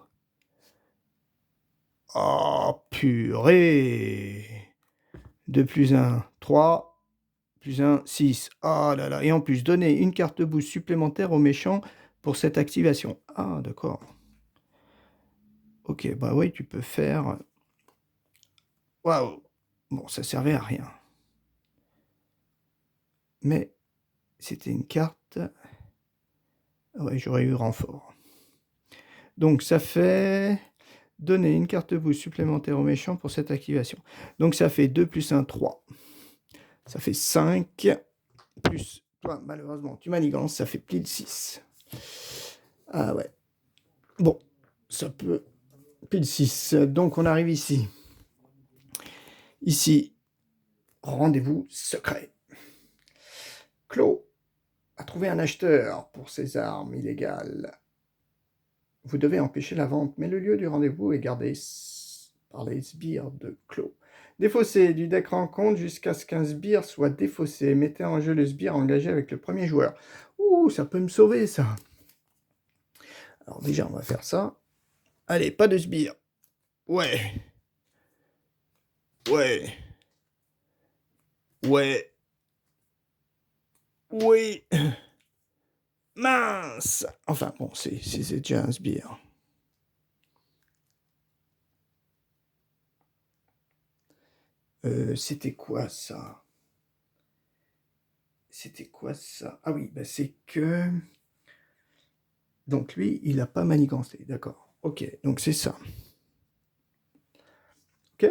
Oh, purée. 2 plus 1, 3. Plus 1, 6. Ah là là. Et en plus, donner une carte boost supplémentaire au méchant pour cette activation. Ah, d'accord. Ok, bah oui, tu peux faire... Waouh. Bon, ça servait à rien. Mais c'était une carte... Ouais, j'aurais eu renfort. Donc, ça fait... Donner une carte boost supplémentaire au méchant pour cette activation. Donc, ça fait 2 plus 1, 3. Ça fait 5. Plus... Toi, malheureusement, tu manigances, ça fait pile 6. Ah ouais. Bon, ça peut... Pile 6. Donc, on arrive ici. Ici, rendez-vous secret. Claude a trouvé un acheteur pour ses armes illégales. Vous devez empêcher la vente, mais le lieu du rendez-vous est gardé par les sbires de Claude. Défaussé du deck rencontre jusqu'à ce qu'un sbire soit défaussé. Mettez en jeu le sbire engagé avec le premier joueur. Ouh, ça peut me sauver, ça. Alors déjà, on va faire ça. Allez, pas de sbire. Ouais. Ouais. Ouais. Oui. Mince. Enfin, bon, c'est déjà un sbire. C'était quoi ça? C'était quoi ça? Ah oui, bah c'est que... Donc lui, il n'a pas manigancé, d'accord. Ok, donc c'est ça. Ok.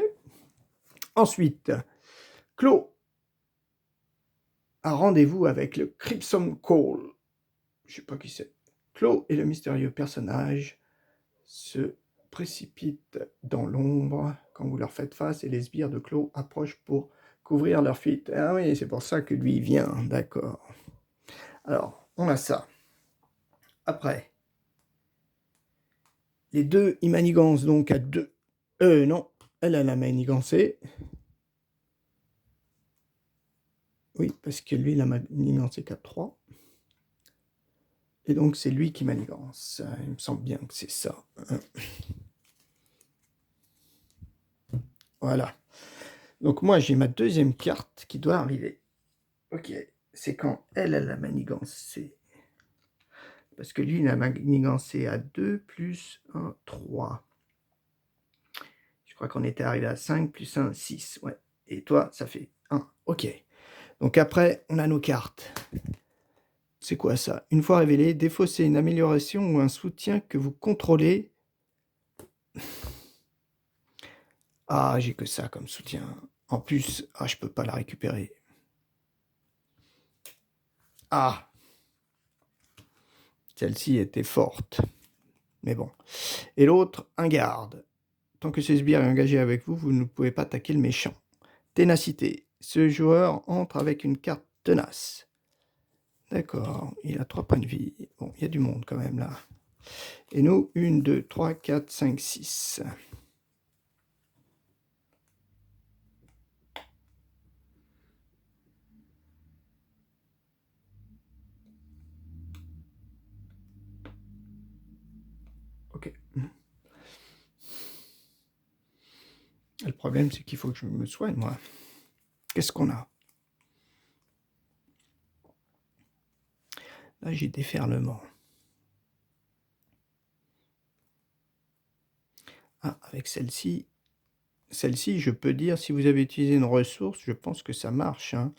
Ensuite, Claude a rendez-vous avec le Crimson Call. Je sais pas qui c'est. Claude et le mystérieux personnage se précipitent dans l'ombre quand vous leur faites face et les sbires de Claude approchent pour couvrir leur fuite. Ah oui, c'est pour ça que lui il vient, d'accord. Alors, on a ça. Après, les deux, ils manigancent donc à 2. Non, elle a manigancé. Oui, parce que lui, il a manigancé qu'à 3. Et donc, c'est lui qui manigance. Il me semble bien que c'est ça. Voilà. Donc, moi, j'ai ma deuxième carte qui doit arriver. Ok, c'est quand elle a manigancé. Parce que lui, il a manigancé à 2 plus 1, 3. Je crois qu'on était arrivé à 5 plus 1, 6. Ouais. Et toi, ça fait 1. Ok. Donc après, on a nos cartes. C'est quoi ça? Une fois révélé, défausser une amélioration ou un soutien que vous contrôlez. Ah, j'ai que ça comme soutien. En plus, je peux pas la récupérer. Ah, celle-ci était forte. Mais bon. Et l'autre, un garde. Tant que ce sbire est engagé avec vous, vous ne pouvez pas attaquer le méchant. Ténacité. Ce joueur entre avec une carte tenace. D'accord, il a 3 points de vie. Bon, il y a du monde quand même là. Et nous, 1, 2, 3, 4, 5, 6. Ok. Le problème, c'est qu'il faut que je me soigne, moi. Qu'est-ce qu'on a? Là, j'ai déferlement. Ah, avec celle-ci, je peux dire, si vous avez utilisé une ressource, je pense que ça marche. Hein.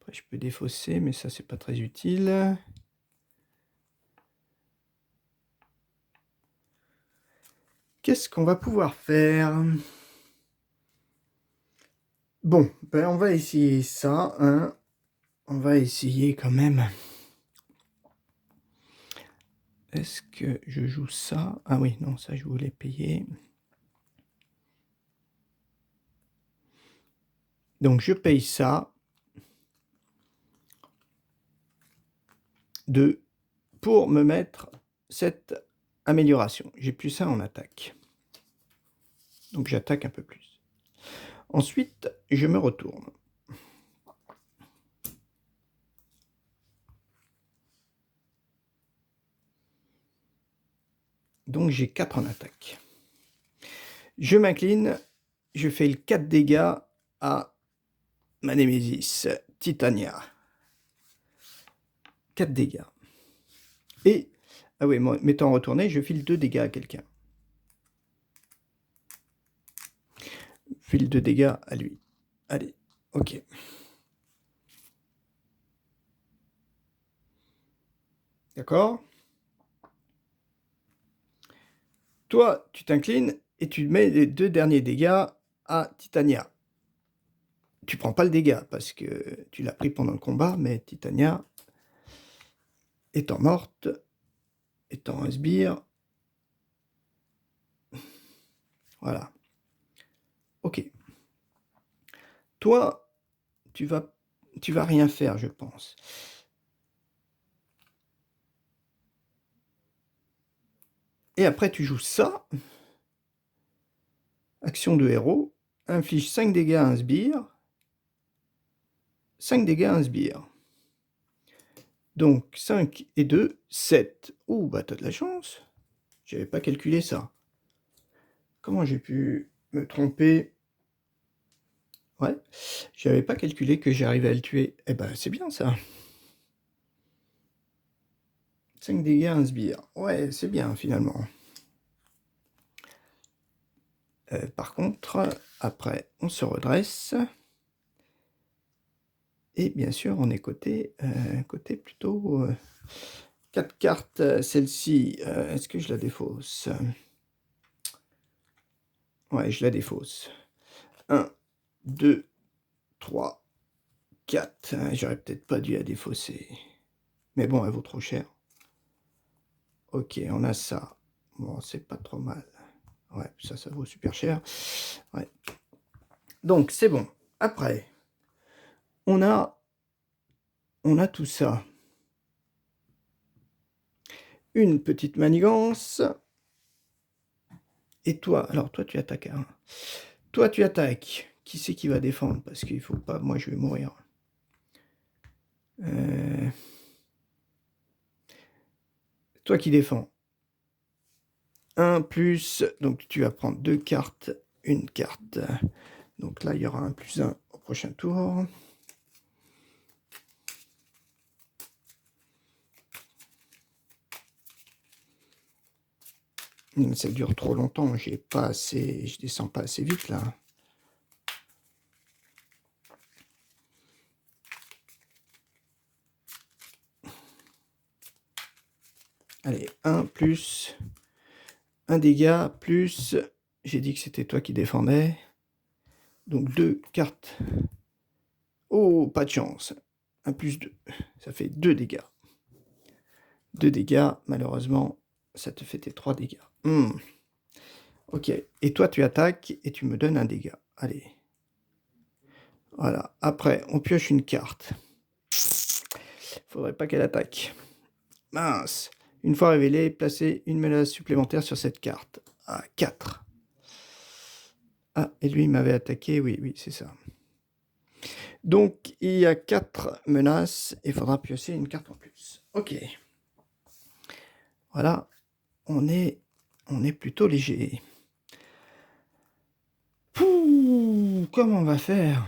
Après, je peux défausser, mais ça, c'est pas très utile. Qu'est-ce qu'on va pouvoir faire? Bon, ben on va essayer ça. Hein. On va essayer quand même. Est-ce que je joue ça? Ah oui, non, ça, je voulais payer. Donc, je paye ça. Pour me mettre cette amélioration. J'ai plus ça en attaque. Donc, j'attaque un peu plus. Ensuite, je me retourne. Donc, j'ai 4 en attaque. Je m'incline. Je fais le 4 dégâts à ma Némésis, Titania. 4 dégâts. Et, ah oui, m'étant retourné, je file 2 dégâts à quelqu'un. File 2 dégâts à lui. Allez, ok. D'accord? Toi, tu t'inclines et tu mets les 2 derniers dégâts à Titania. Tu prends pas le dégât parce que tu l'as pris pendant le combat, mais Titania, étant morte, étant un sbire, voilà. Ok. Toi, tu vas rien faire, je pense. Et après, tu joues ça. Action de héros. Inflige 5 dégâts à un sbire. 5 dégâts à un sbire. Donc, 5 et 2, 7. Ouh, bah t'as de la chance. J'avais pas calculé ça. Comment j'ai pu me tromper? Ouais, j'avais pas calculé que j'arrivais à le tuer. Eh ben, c'est bien ça. 5 dégâts à un sbire. Ouais, c'est bien finalement. Par contre, après, on se redresse. Et bien sûr, on est côté plutôt 4 cartes. Celle-ci, est-ce que je la défausse? Ouais, je la défausse. 1, 2, 3, 4. J'aurais peut-être pas dû la défausser. Mais bon, elle vaut trop cher. Ok, on a ça. Bon, c'est pas trop mal. Ouais, ça vaut super cher. Ouais. Donc, c'est bon. Après, on a tout ça. Une petite manigance. Et toi, alors toi, tu attaques. Hein. Toi, tu attaques. Qui c'est qui va défendre? Parce qu'il faut pas... Moi, je vais mourir. Toi qui défends. 1 plus... Donc, tu vas prendre 2 cartes. Une carte. Donc là, il y aura un plus 1 au prochain tour. Ça dure trop longtemps, je descends pas assez vite là. Allez, 1 plus 1 dégât plus, j'ai dit que c'était toi qui défendais. Donc 2 cartes. Oh, pas de chance. 1 plus 2. Ça fait 2 dégâts. 2 dégâts, malheureusement, ça te fait tes 3 dégâts. Ok, et toi tu attaques et tu me donnes un dégât. Allez. Voilà, après on pioche une carte. Faudrait pas qu'elle attaque. Mince. Une fois révélée, placez une menace supplémentaire sur cette carte. Ah, 4. Ah, et lui il m'avait attaqué, oui, c'est ça. Donc il y a 4 menaces et il faudra piocher une carte en plus. Ok. Voilà, on est plutôt léger. Pouh, comment on va faire?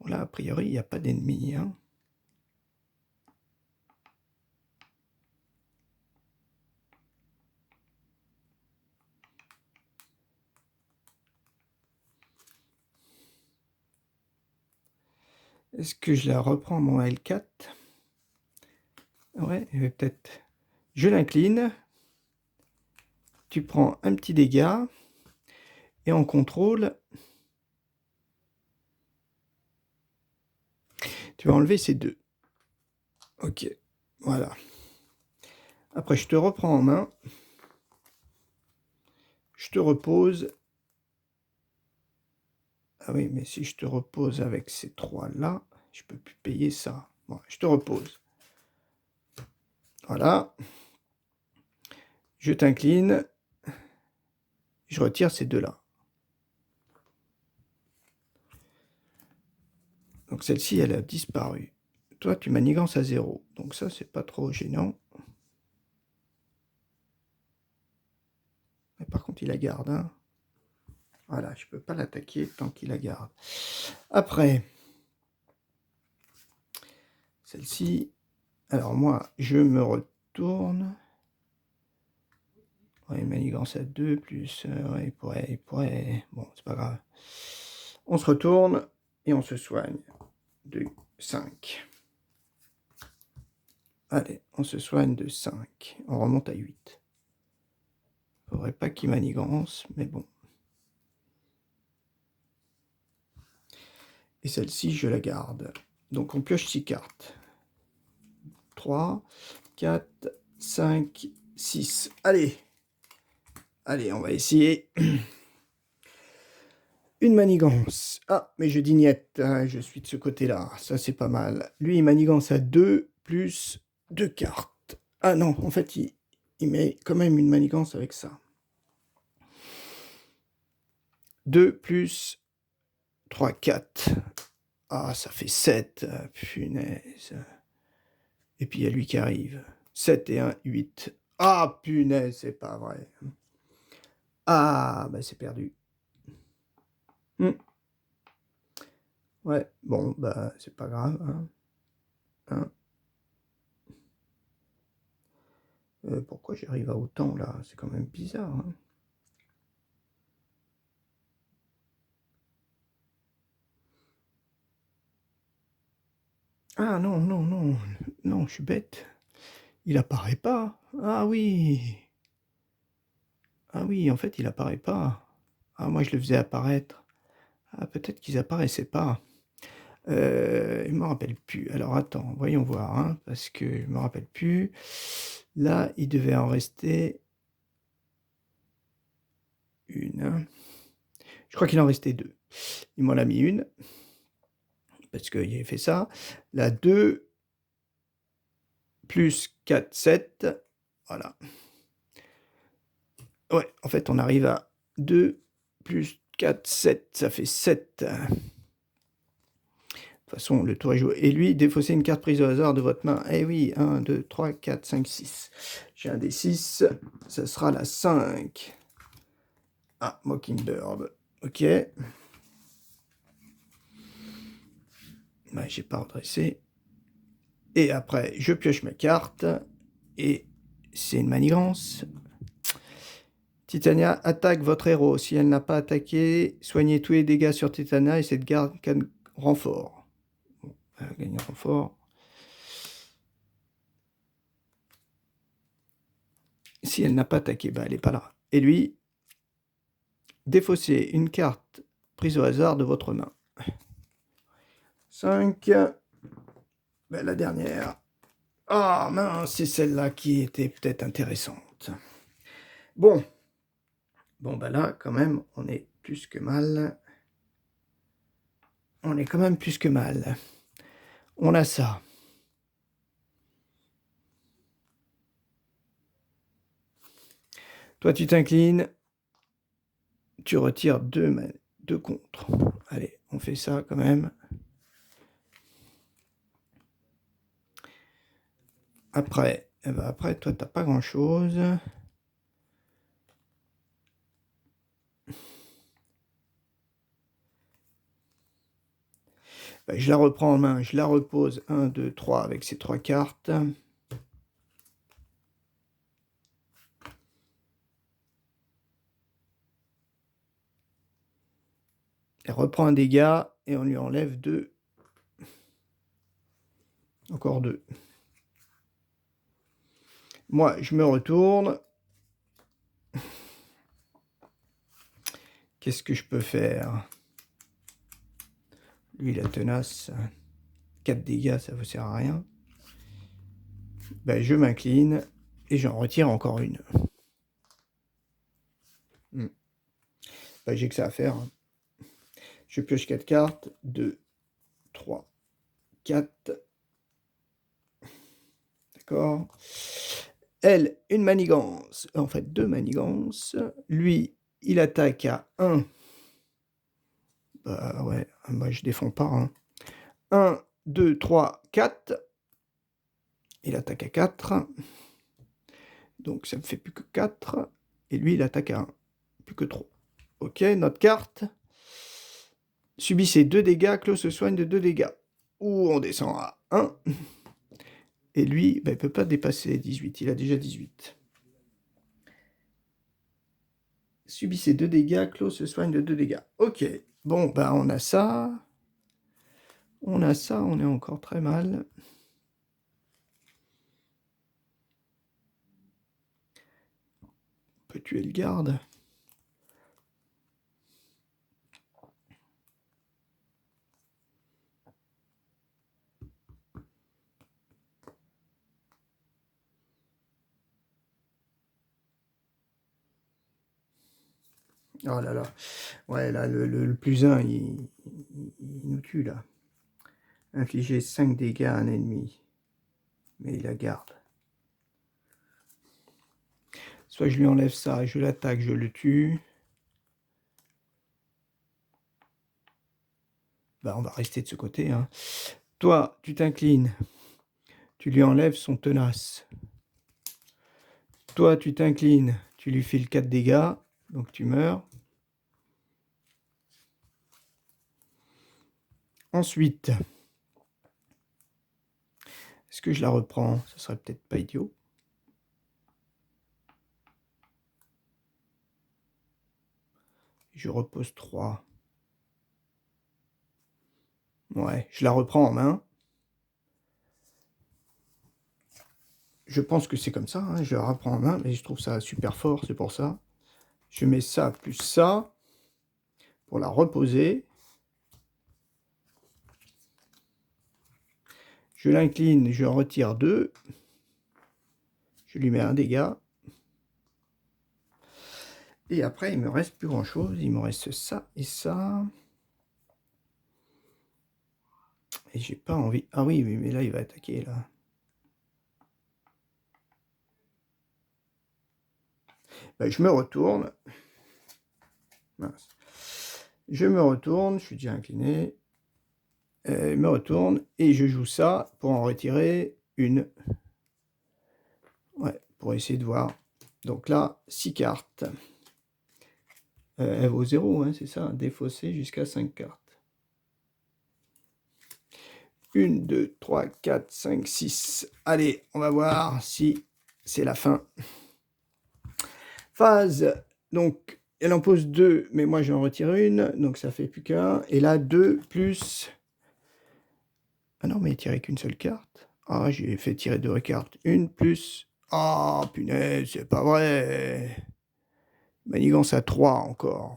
Bon, là, a priori, il n'y a pas d'ennemis. Hein. Est-ce que je la reprends, mon L4? Ouais, peut-être. Je l'incline. Tu prends un petit dégât. Et en contrôle, tu vas enlever ces 2. Ok, voilà. Après, je te reprends en main. Je te repose. Ah oui, mais si je te repose avec ces 3-là, je peux plus payer ça. Bon, je te repose. Voilà. Je t'incline. Je retire ces 2-là. Donc celle-ci, elle a disparu. Toi, tu manigances à 0. Donc ça, c'est pas trop gênant. Mais par contre, il la garde. Hein. Voilà, je peux pas l'attaquer tant qu'il la garde. Après, celle-ci. Alors moi, je me retourne. Ouais, manigance à 2, plus... ouais, il pourrait... Bon, c'est pas grave. On se retourne et on se soigne. 2, 5. Allez, on se soigne de 5. On remonte à 8. Faudrait pas qu'il manigance, mais bon. Et celle-ci, je la garde. Donc on pioche 6 cartes. 3, 4, 5, 6. Allez. Allez, on va essayer. Une manigance. Ah, mais je dignette. Hein, je suis de ce côté-là. Ça, c'est pas mal. Lui, il manigance à 2 plus 2 cartes. Ah non, en fait, il met quand même une manigance avec ça. 2 plus 3, 4. Ah, ça fait 7. Punaise. Et puis, il y a lui qui arrive. 7 et 1, 8. Ah, punaise, c'est pas vrai. Ah, bah c'est perdu. Ouais, bon, bah c'est pas grave. Hein. Pourquoi j'arrive à autant, là? C'est quand même bizarre. Hein. Ah non, non, non. Non, je suis bête. Il apparaît pas. Ah oui. Ah oui, en fait, il apparaît pas. Ah, moi, je le faisais apparaître. Ah, peut-être qu'ils apparaissaient pas. Je me rappelle plus. Alors, attends, voyons voir, hein, parce que je me rappelle plus. Là, il devait en rester une. Hein. Je crois qu'il en restait 2. Il m'en a mis une. Parce qu'il avait fait ça. La 2 plus 4, 7. Voilà. Ouais, en fait, on arrive à 2 plus 4, 7. Ça fait 7. De toute façon, le tour est joué. Et lui, défaussez une carte prise au hasard de votre main. Eh oui, 1, 2, 3, 4, 5, 6. J'ai un des 6. Ça sera la 5. Ah, Mockingbird. Ok. Bah, j'ai pas redressé. Et après, je pioche ma carte. Et c'est une manigance. Titania attaque votre héros. Si elle n'a pas attaqué, soignez tous les dégâts sur Titania et cette garde gagne renfort. Bon, elle gagne renfort. Si elle n'a pas attaqué, bah elle n'est pas là. Et lui, défaussez une carte prise au hasard de votre main. 5. Ben, la dernière. Ah mince, c'est celle-là qui était peut-être intéressante. Bon. Bon, ben là, quand même, on est plus que mal. On est quand même plus que mal. On a ça. Toi, tu t'inclines. Tu retires 2 contre. Allez, on fait ça quand même. Après, eh ben après toi, t'as pas grand-chose. Ben, je la reprends en main, je la repose 1, 2, 3 avec ces 3 cartes. Elle reprend un dégât et on lui enlève 2. Encore 2. Moi, je me retourne. Qu'est-ce que je peux faire? Lui, la tenace. 4 dégâts, ça ne vous sert à rien. Ben, je m'incline et j'en retire encore une. Ben, j'ai que ça à faire. Je pioche 4 cartes. 2, 3, 4. D'accord. Elle, une manigance. En fait, 2 manigances. Lui, il attaque à 1. Bah ouais, moi je défends pas. Hein. 1, 2, 3, 4. Il attaque à 4. Donc ça me fait plus que 4. Et lui, il attaque à 1. Plus que 3. Ok, notre carte. Subissez 2 dégâts, Clos se soigne de 2 dégâts. Ou on descend à 1. Et lui, bah, il ne peut pas dépasser 18. Il a déjà 18. Subissez 2 dégâts, Clos se soigne de 2 dégâts. Ok, bon, bah on a ça. On a ça, on est encore très mal. On peut tuer le garde. Oh là là. Ouais, là, le plus 1, il nous tue, là. Infliger 5 dégâts à un ennemi. Mais il la garde. Soit je lui enlève ça, je l'attaque, je le tue. Bah, on va rester de ce côté. Hein. Toi, tu t'inclines. Tu lui enlèves son tenace. Toi, tu t'inclines. Tu lui files 4 dégâts. Donc tu meurs. Ensuite, est-ce que je la reprends? Ce serait peut-être pas idiot. Je repose 3. Ouais, je la reprends en main. Je pense que c'est comme ça, hein, je la reprends en main, mais je trouve ça super fort, c'est pour ça. Je mets ça plus ça, pour la reposer. Je l'incline, je retire 2. Je lui mets un dégât. Et après, il me reste plus grand-chose. Il me reste ça et ça. Et j'ai pas envie... Ah oui, mais là, il va attaquer, là. Ben, je me retourne. Mince. Je me retourne, je suis déjà incliné. Je me retourne et je joue ça pour en retirer une. Ouais, pour essayer de voir. Donc là, 6 cartes. Elle vaut 0, hein, c'est ça, défaussé jusqu'à 5 cartes. 1, 2, 3, 4, 5, 6. Allez, on va voir si c'est la fin. Phase, donc elle en pose 2, mais moi j'en retire une, donc ça fait plus qu'un. Et là, 2 plus... Ah non, mais il tirait qu'une seule carte. Ah, j'ai fait tirer 2 cartes. 1 plus... Ah, punaise, c'est pas vrai. Manigance à 3 encore.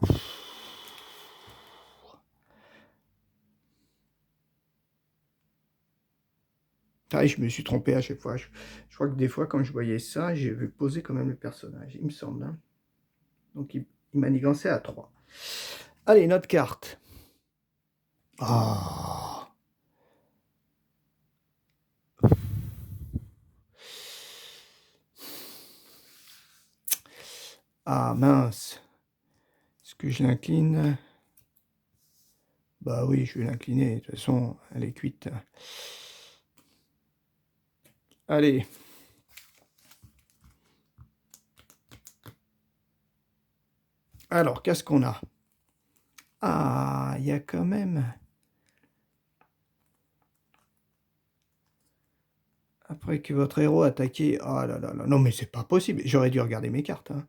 Ah, je me suis trompé à chaque fois. Je crois que des fois, quand je voyais ça, j'avais posé quand même le personnage, il me semble. Hein. Donc, il manigançait à 3. Allez, notre carte. Ah. Ah, mince. Est-ce que je l'incline? Bah oui, je vais l'incliner. De toute façon, elle est cuite. Allez. Alors, qu'est-ce qu'on a? Ah, il y a quand même... Après que votre héros a attaqué... Ah là là là, non mais c'est pas possible. J'aurais dû regarder mes cartes. Hein.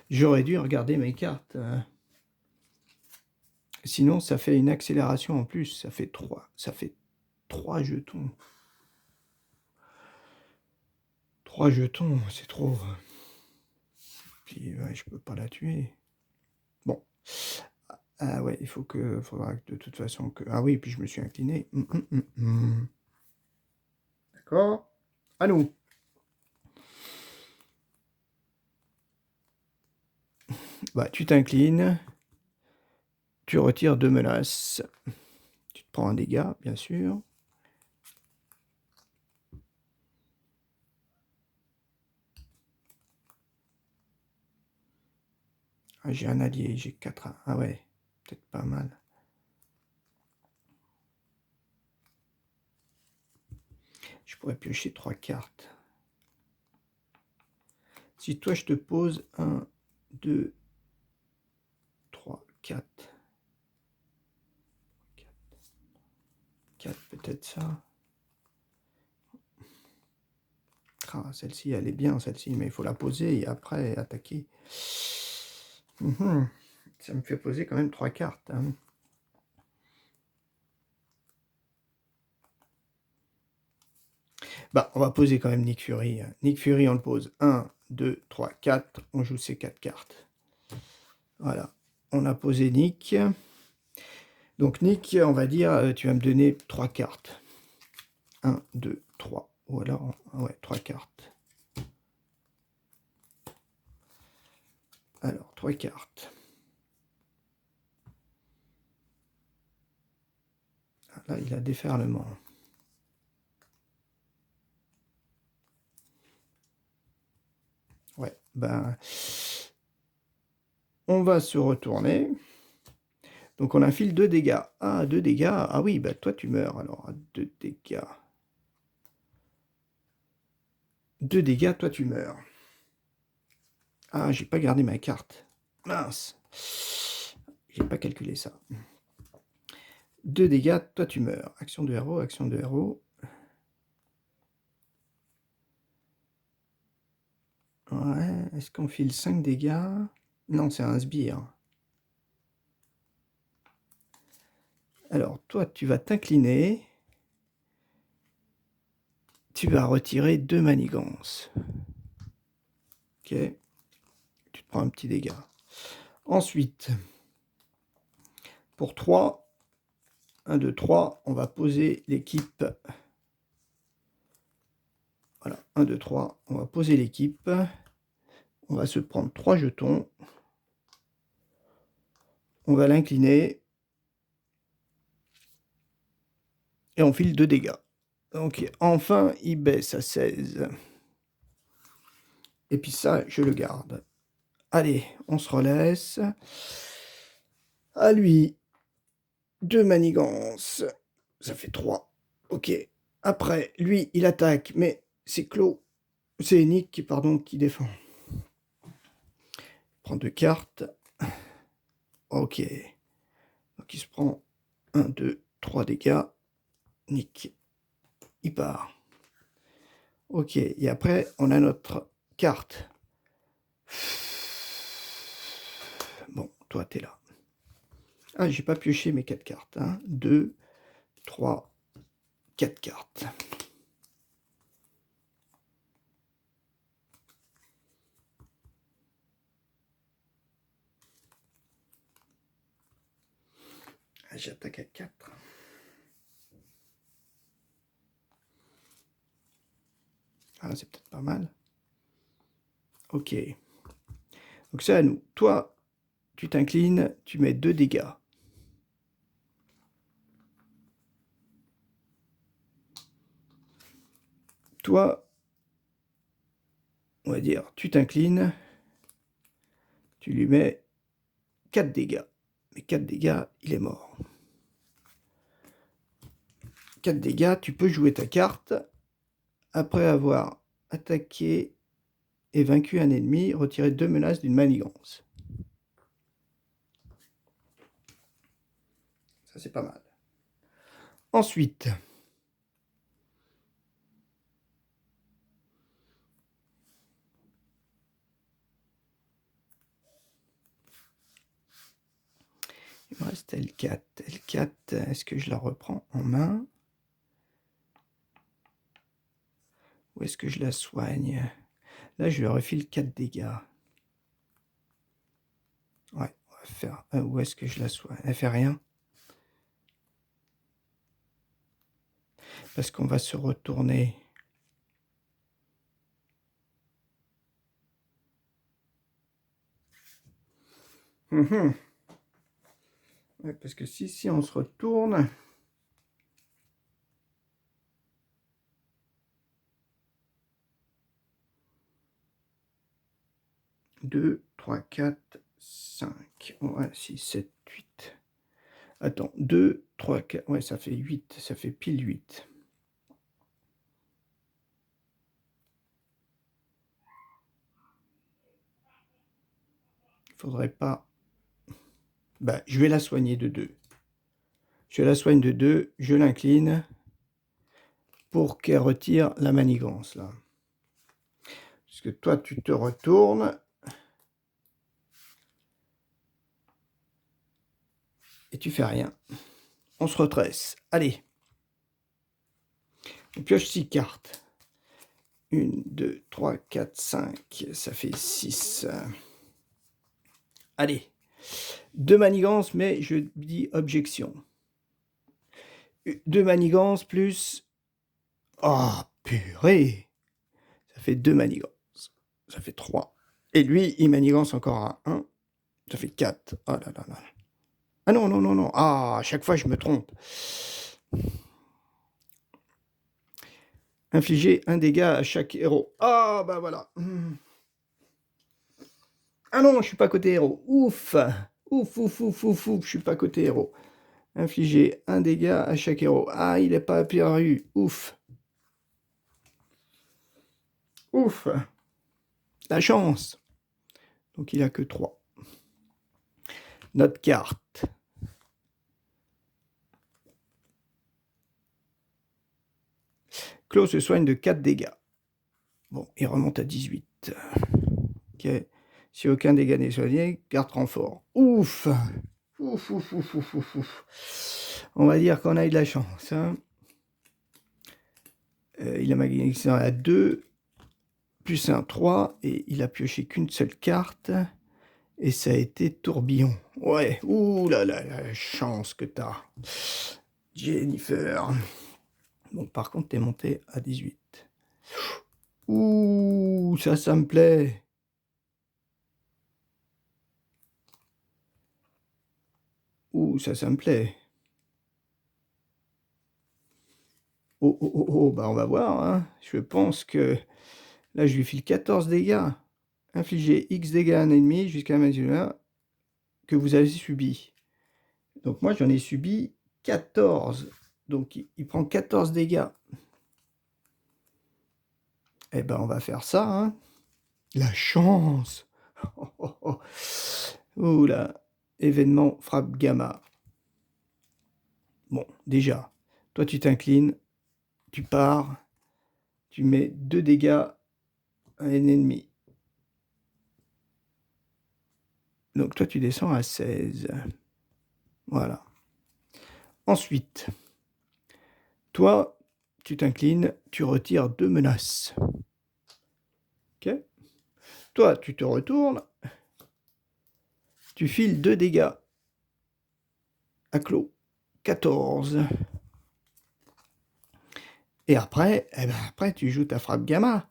J'aurais dû regarder mes cartes. Sinon, ça fait une accélération en plus. Ça fait 3. Ça fait 3 jetons. 3 jetons, c'est trop. Puis, ouais, je peux pas la tuer. Bon. Ah ouais, il faudra que de toute façon que... Ah oui, puis je me suis incliné. D'accord. À nous. Bah, tu t'inclines. Tu retires 2 menaces. Tu te prends un dégât, bien sûr. Ah, j'ai un allié, j'ai 4. Ah ouais, peut-être pas mal. Je pourrais piocher 3 cartes. Si toi, je te pose 1, 2, 3, 4. 4, peut-être ça. Ah, celle-ci, elle est bien, celle-ci, mais il faut la poser et après attaquer. Ça me fait poser quand même 3 cartes. Hein. Bah, on va poser quand même Nick Fury. Nick Fury, on le pose 1, 2, 3, 4. On joue ces 4 cartes. Voilà. On a posé Nick. Donc Nick, on va dire, tu vas me donner 3 cartes. 1, 2, 3. Ou alors, ouais, 3 cartes. Alors, 3 cartes. Là, il a déferlement. Ouais, ben... On va se retourner. Donc, on infile 2 dégâts. Ah, 2 dégâts. Ah oui, bah toi, tu meurs, alors. 2 dégâts. 2 dégâts, toi, tu meurs. Ah, j'ai pas gardé ma carte. Mince. J'ai pas calculé ça. 2 dégâts, toi, tu meurs. Action de héros, action de héros. Ouais, est-ce qu'on file 5 dégâts? Non, c'est un sbire. Alors, toi, tu vas t'incliner. Tu vas retirer 2 manigances. Ok. Tu te prends un petit dégât. Ensuite, pour 3, 1, 2, 3, on va poser l'équipe. Voilà, 1, 2, 3, on va poser l'équipe. On va se prendre 3 jetons. On va l'incliner. Et on file 2 dégâts. Donc, enfin, il baisse à 16. Et puis ça, je le garde. Allez, on se relaisse. À lui, 2 manigances. Ça fait 3. Ok. Après, lui, il attaque, mais c'est Clos. C'est Nick, pardon, qui défend. Il prend 2 cartes. Ok. Donc il se prend 1, 2, 3 dégâts. Nick, il part. Ok. Et après, on a notre carte. Bon, toi, t'es là. Ah, j'ai pas pioché mes 4 cartes. 1, 2, 3, 4 cartes. j'attaque à 4. Ah, c'est peut-être pas mal. Ok. Donc c'est à nous. Toi, tu t'inclines, tu mets 2 dégâts. Toi, on va dire, tu t'inclines, tu lui mets 4 dégâts. Mais 4 dégâts, il est mort. 4 dégâts, tu peux jouer ta carte. Après avoir attaqué et vaincu un ennemi, retirer 2 menaces d'une manigance. Ça, c'est pas mal. Ensuite, il me reste L4. L4, est-ce que je la reprends en main? Ou est-ce que je la soigne? Là, je lui refile 4 dégâts. Ouais, on va faire... où est-ce que je la soigne? Elle fait rien. Parce qu'on va se retourner. Ouais, parce que si on se retourne... 2, 3, 4, 5. Ouais, 6, 7, 8. Attends, 2, 3, 4. Ouais, ça fait 8. Ça fait pile 8. Il faudrait pas... Bah, je vais la soigner de 2. Je la soigne de 2. Je l'incline pour qu'elle retire la manigance, là. Parce que toi, tu te retournes. Et tu fais rien. On se retresse. Allez. On pioche 6 cartes. 1, 2, 3, 4, 5. Ça fait 6. Allez. 2 manigances, mais je dis objection. 2 manigances plus... Oh, purée. Ça fait 2 manigances. Ça fait 3. Et lui, il manigance encore à 1. Ça fait 4. Oh là là là. Ah non, non, non, non. Ah, à chaque fois, je me trompe. Infliger un dégât à chaque héros. Ah, bah voilà. Ah non, je suis pas côté héros. Ouf. Ouf, ouf, ouf, ouf, ouf. Je suis pas côté héros. Infliger un dégât à chaque héros. Ah, il est pas apparu. Ouf. Ouf. La chance. Donc, il a que 3. Notre carte. Claude se soigne de 4 dégâts. Bon, il remonte à 18. Ok. Si aucun dégât n'est soigné, carte renfort. Ouf. Ouf, ouf, ouf, ouf, ouf, ouf. On va dire qu'on a eu de la chance. Hein. Il a magnétisé à 2, plus un 3, et il a pioché qu'une seule carte. Et ça a été tourbillon. Ouais, ouh là là, la chance que t'as. Jennifer. Bon, par contre, t'es monté à 18. Ouh, ça me plaît. Ouh, ça me plaît. Oh, oh, oh, oh, bah on va voir. Hein. Je pense que là, je lui file 14 dégâts. Infliger X dégâts à un ennemi jusqu'à un maximum que vous avez subi. Donc moi, j'en ai subi 14. Donc il prend 14 dégâts. Eh ben, on va faire ça. Hein. La chance. Oh, oh, oh. Ouh là. Événement frappe gamma. Bon, déjà, toi, tu t'inclines. Tu pars. Tu mets 2 dégâts à un ennemi. Donc toi, tu descends à 16. Voilà. Ensuite, toi, tu t'inclines, tu retires 2 menaces. Ok. Toi, tu te retournes, tu files 2 dégâts à Claude. 14. Et après, après tu joues ta frappe gamma.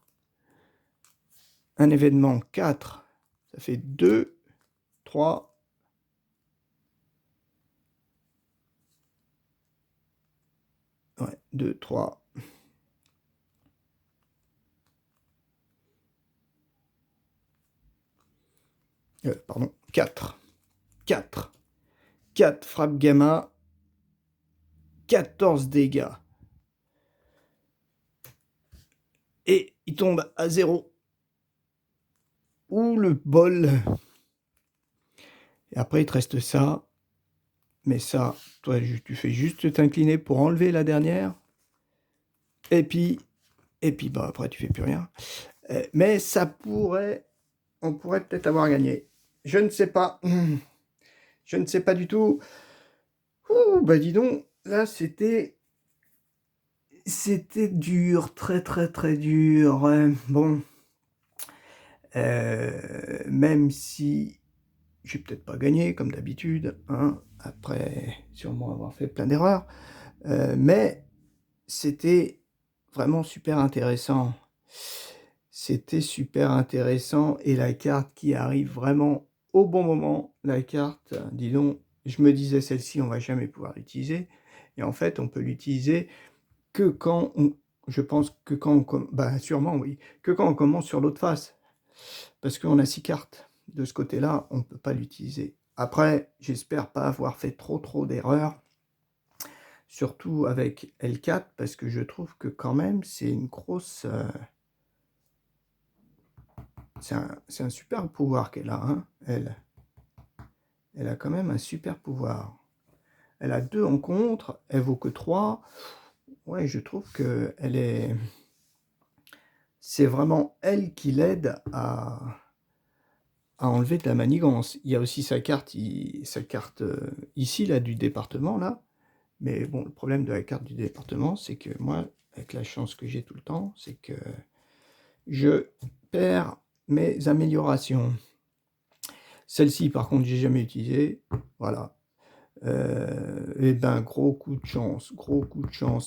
Un événement 4, ça fait 2, 3, ouais, 2, 3. Pardon, 4. 4. 4 frappes gamma, 14 dégâts. Et il tombe à 0. Ouh, le bol. Et après, il te reste ça. Mais ça, toi, tu fais juste t'incliner pour enlever la dernière. Et puis bah, après, tu fais plus rien. Mais ça pourrait... On pourrait peut-être avoir gagné. Je ne sais pas. Je ne sais pas du tout. Ouh, bah dis donc, là, c'était dur, très très très dur. Bon, même si j'ai peut-être pas gagné comme d'habitude, hein, après sûrement avoir fait plein d'erreurs, mais c'était vraiment super intéressant. C'était super intéressant et la carte qui arrive vraiment au bon moment, la carte, dis donc, je me disais celle-ci on va jamais pouvoir l'utiliser et en fait on peut l'utiliser que quand on, je pense que quand on, bah sûrement oui, que quand on commence sur l'autre face, parce qu'on a 6 cartes. De ce côté-là, on ne peut pas l'utiliser. Après, j'espère pas avoir fait trop d'erreurs, surtout avec L4, parce que je trouve que quand même, c'est une grosse... c'est un super pouvoir qu'elle a, hein, elle. Elle a quand même un super pouvoir. Elle a 2 en contre, elle vaut que 3. Ouais, je trouve que elle est... C'est vraiment elle qui l'aide à enlever de la manigance. Il y a aussi sa carte, ici, là, du département, là. Mais bon, le problème de la carte du département, c'est que moi, avec la chance que j'ai tout le temps, c'est que je perds mes améliorations. Celle-ci, par contre, j'ai jamais utilisé. Voilà. Et ben, gros coup de chance,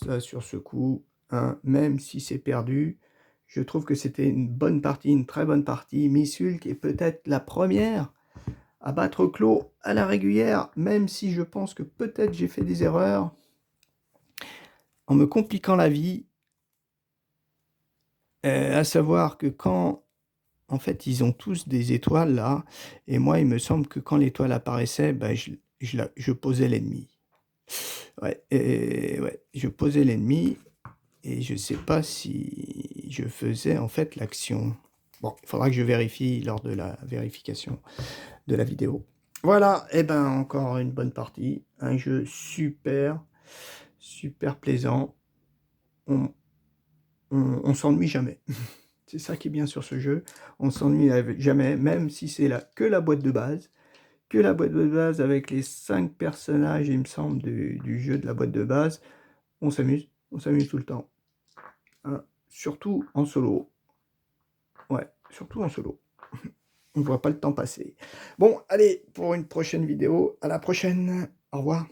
là, sur ce coup. Hein, même si c'est perdu, je trouve que c'était une bonne partie, une très bonne partie. Missulk est peut-être la première à battre Clos à la régulière, même si je pense que peut-être j'ai fait des erreurs en me compliquant la vie, à savoir que quand, en fait, ils ont tous des étoiles là, et moi, il me semble que quand l'étoile apparaissait, bah, je posais l'ennemi. Ouais, ouais, je posais l'ennemi, et je sais pas si je faisais en fait l'action. Bon, il faudra que je vérifie lors de la vérification de la vidéo. Voilà, et ben encore une bonne partie, un jeu super plaisant, on s'ennuie jamais. C'est ça qui est bien sur ce jeu, on s'ennuie jamais, même si c'est que la boîte de base, avec les 5 personnages, il me semble, du jeu de la boîte de base, on s'amuse tout le temps. Hein, surtout en solo. Ouais, surtout en solo. On ne voit pas le temps passer. Bon, allez, pour une prochaine vidéo, à la prochaine. Au revoir.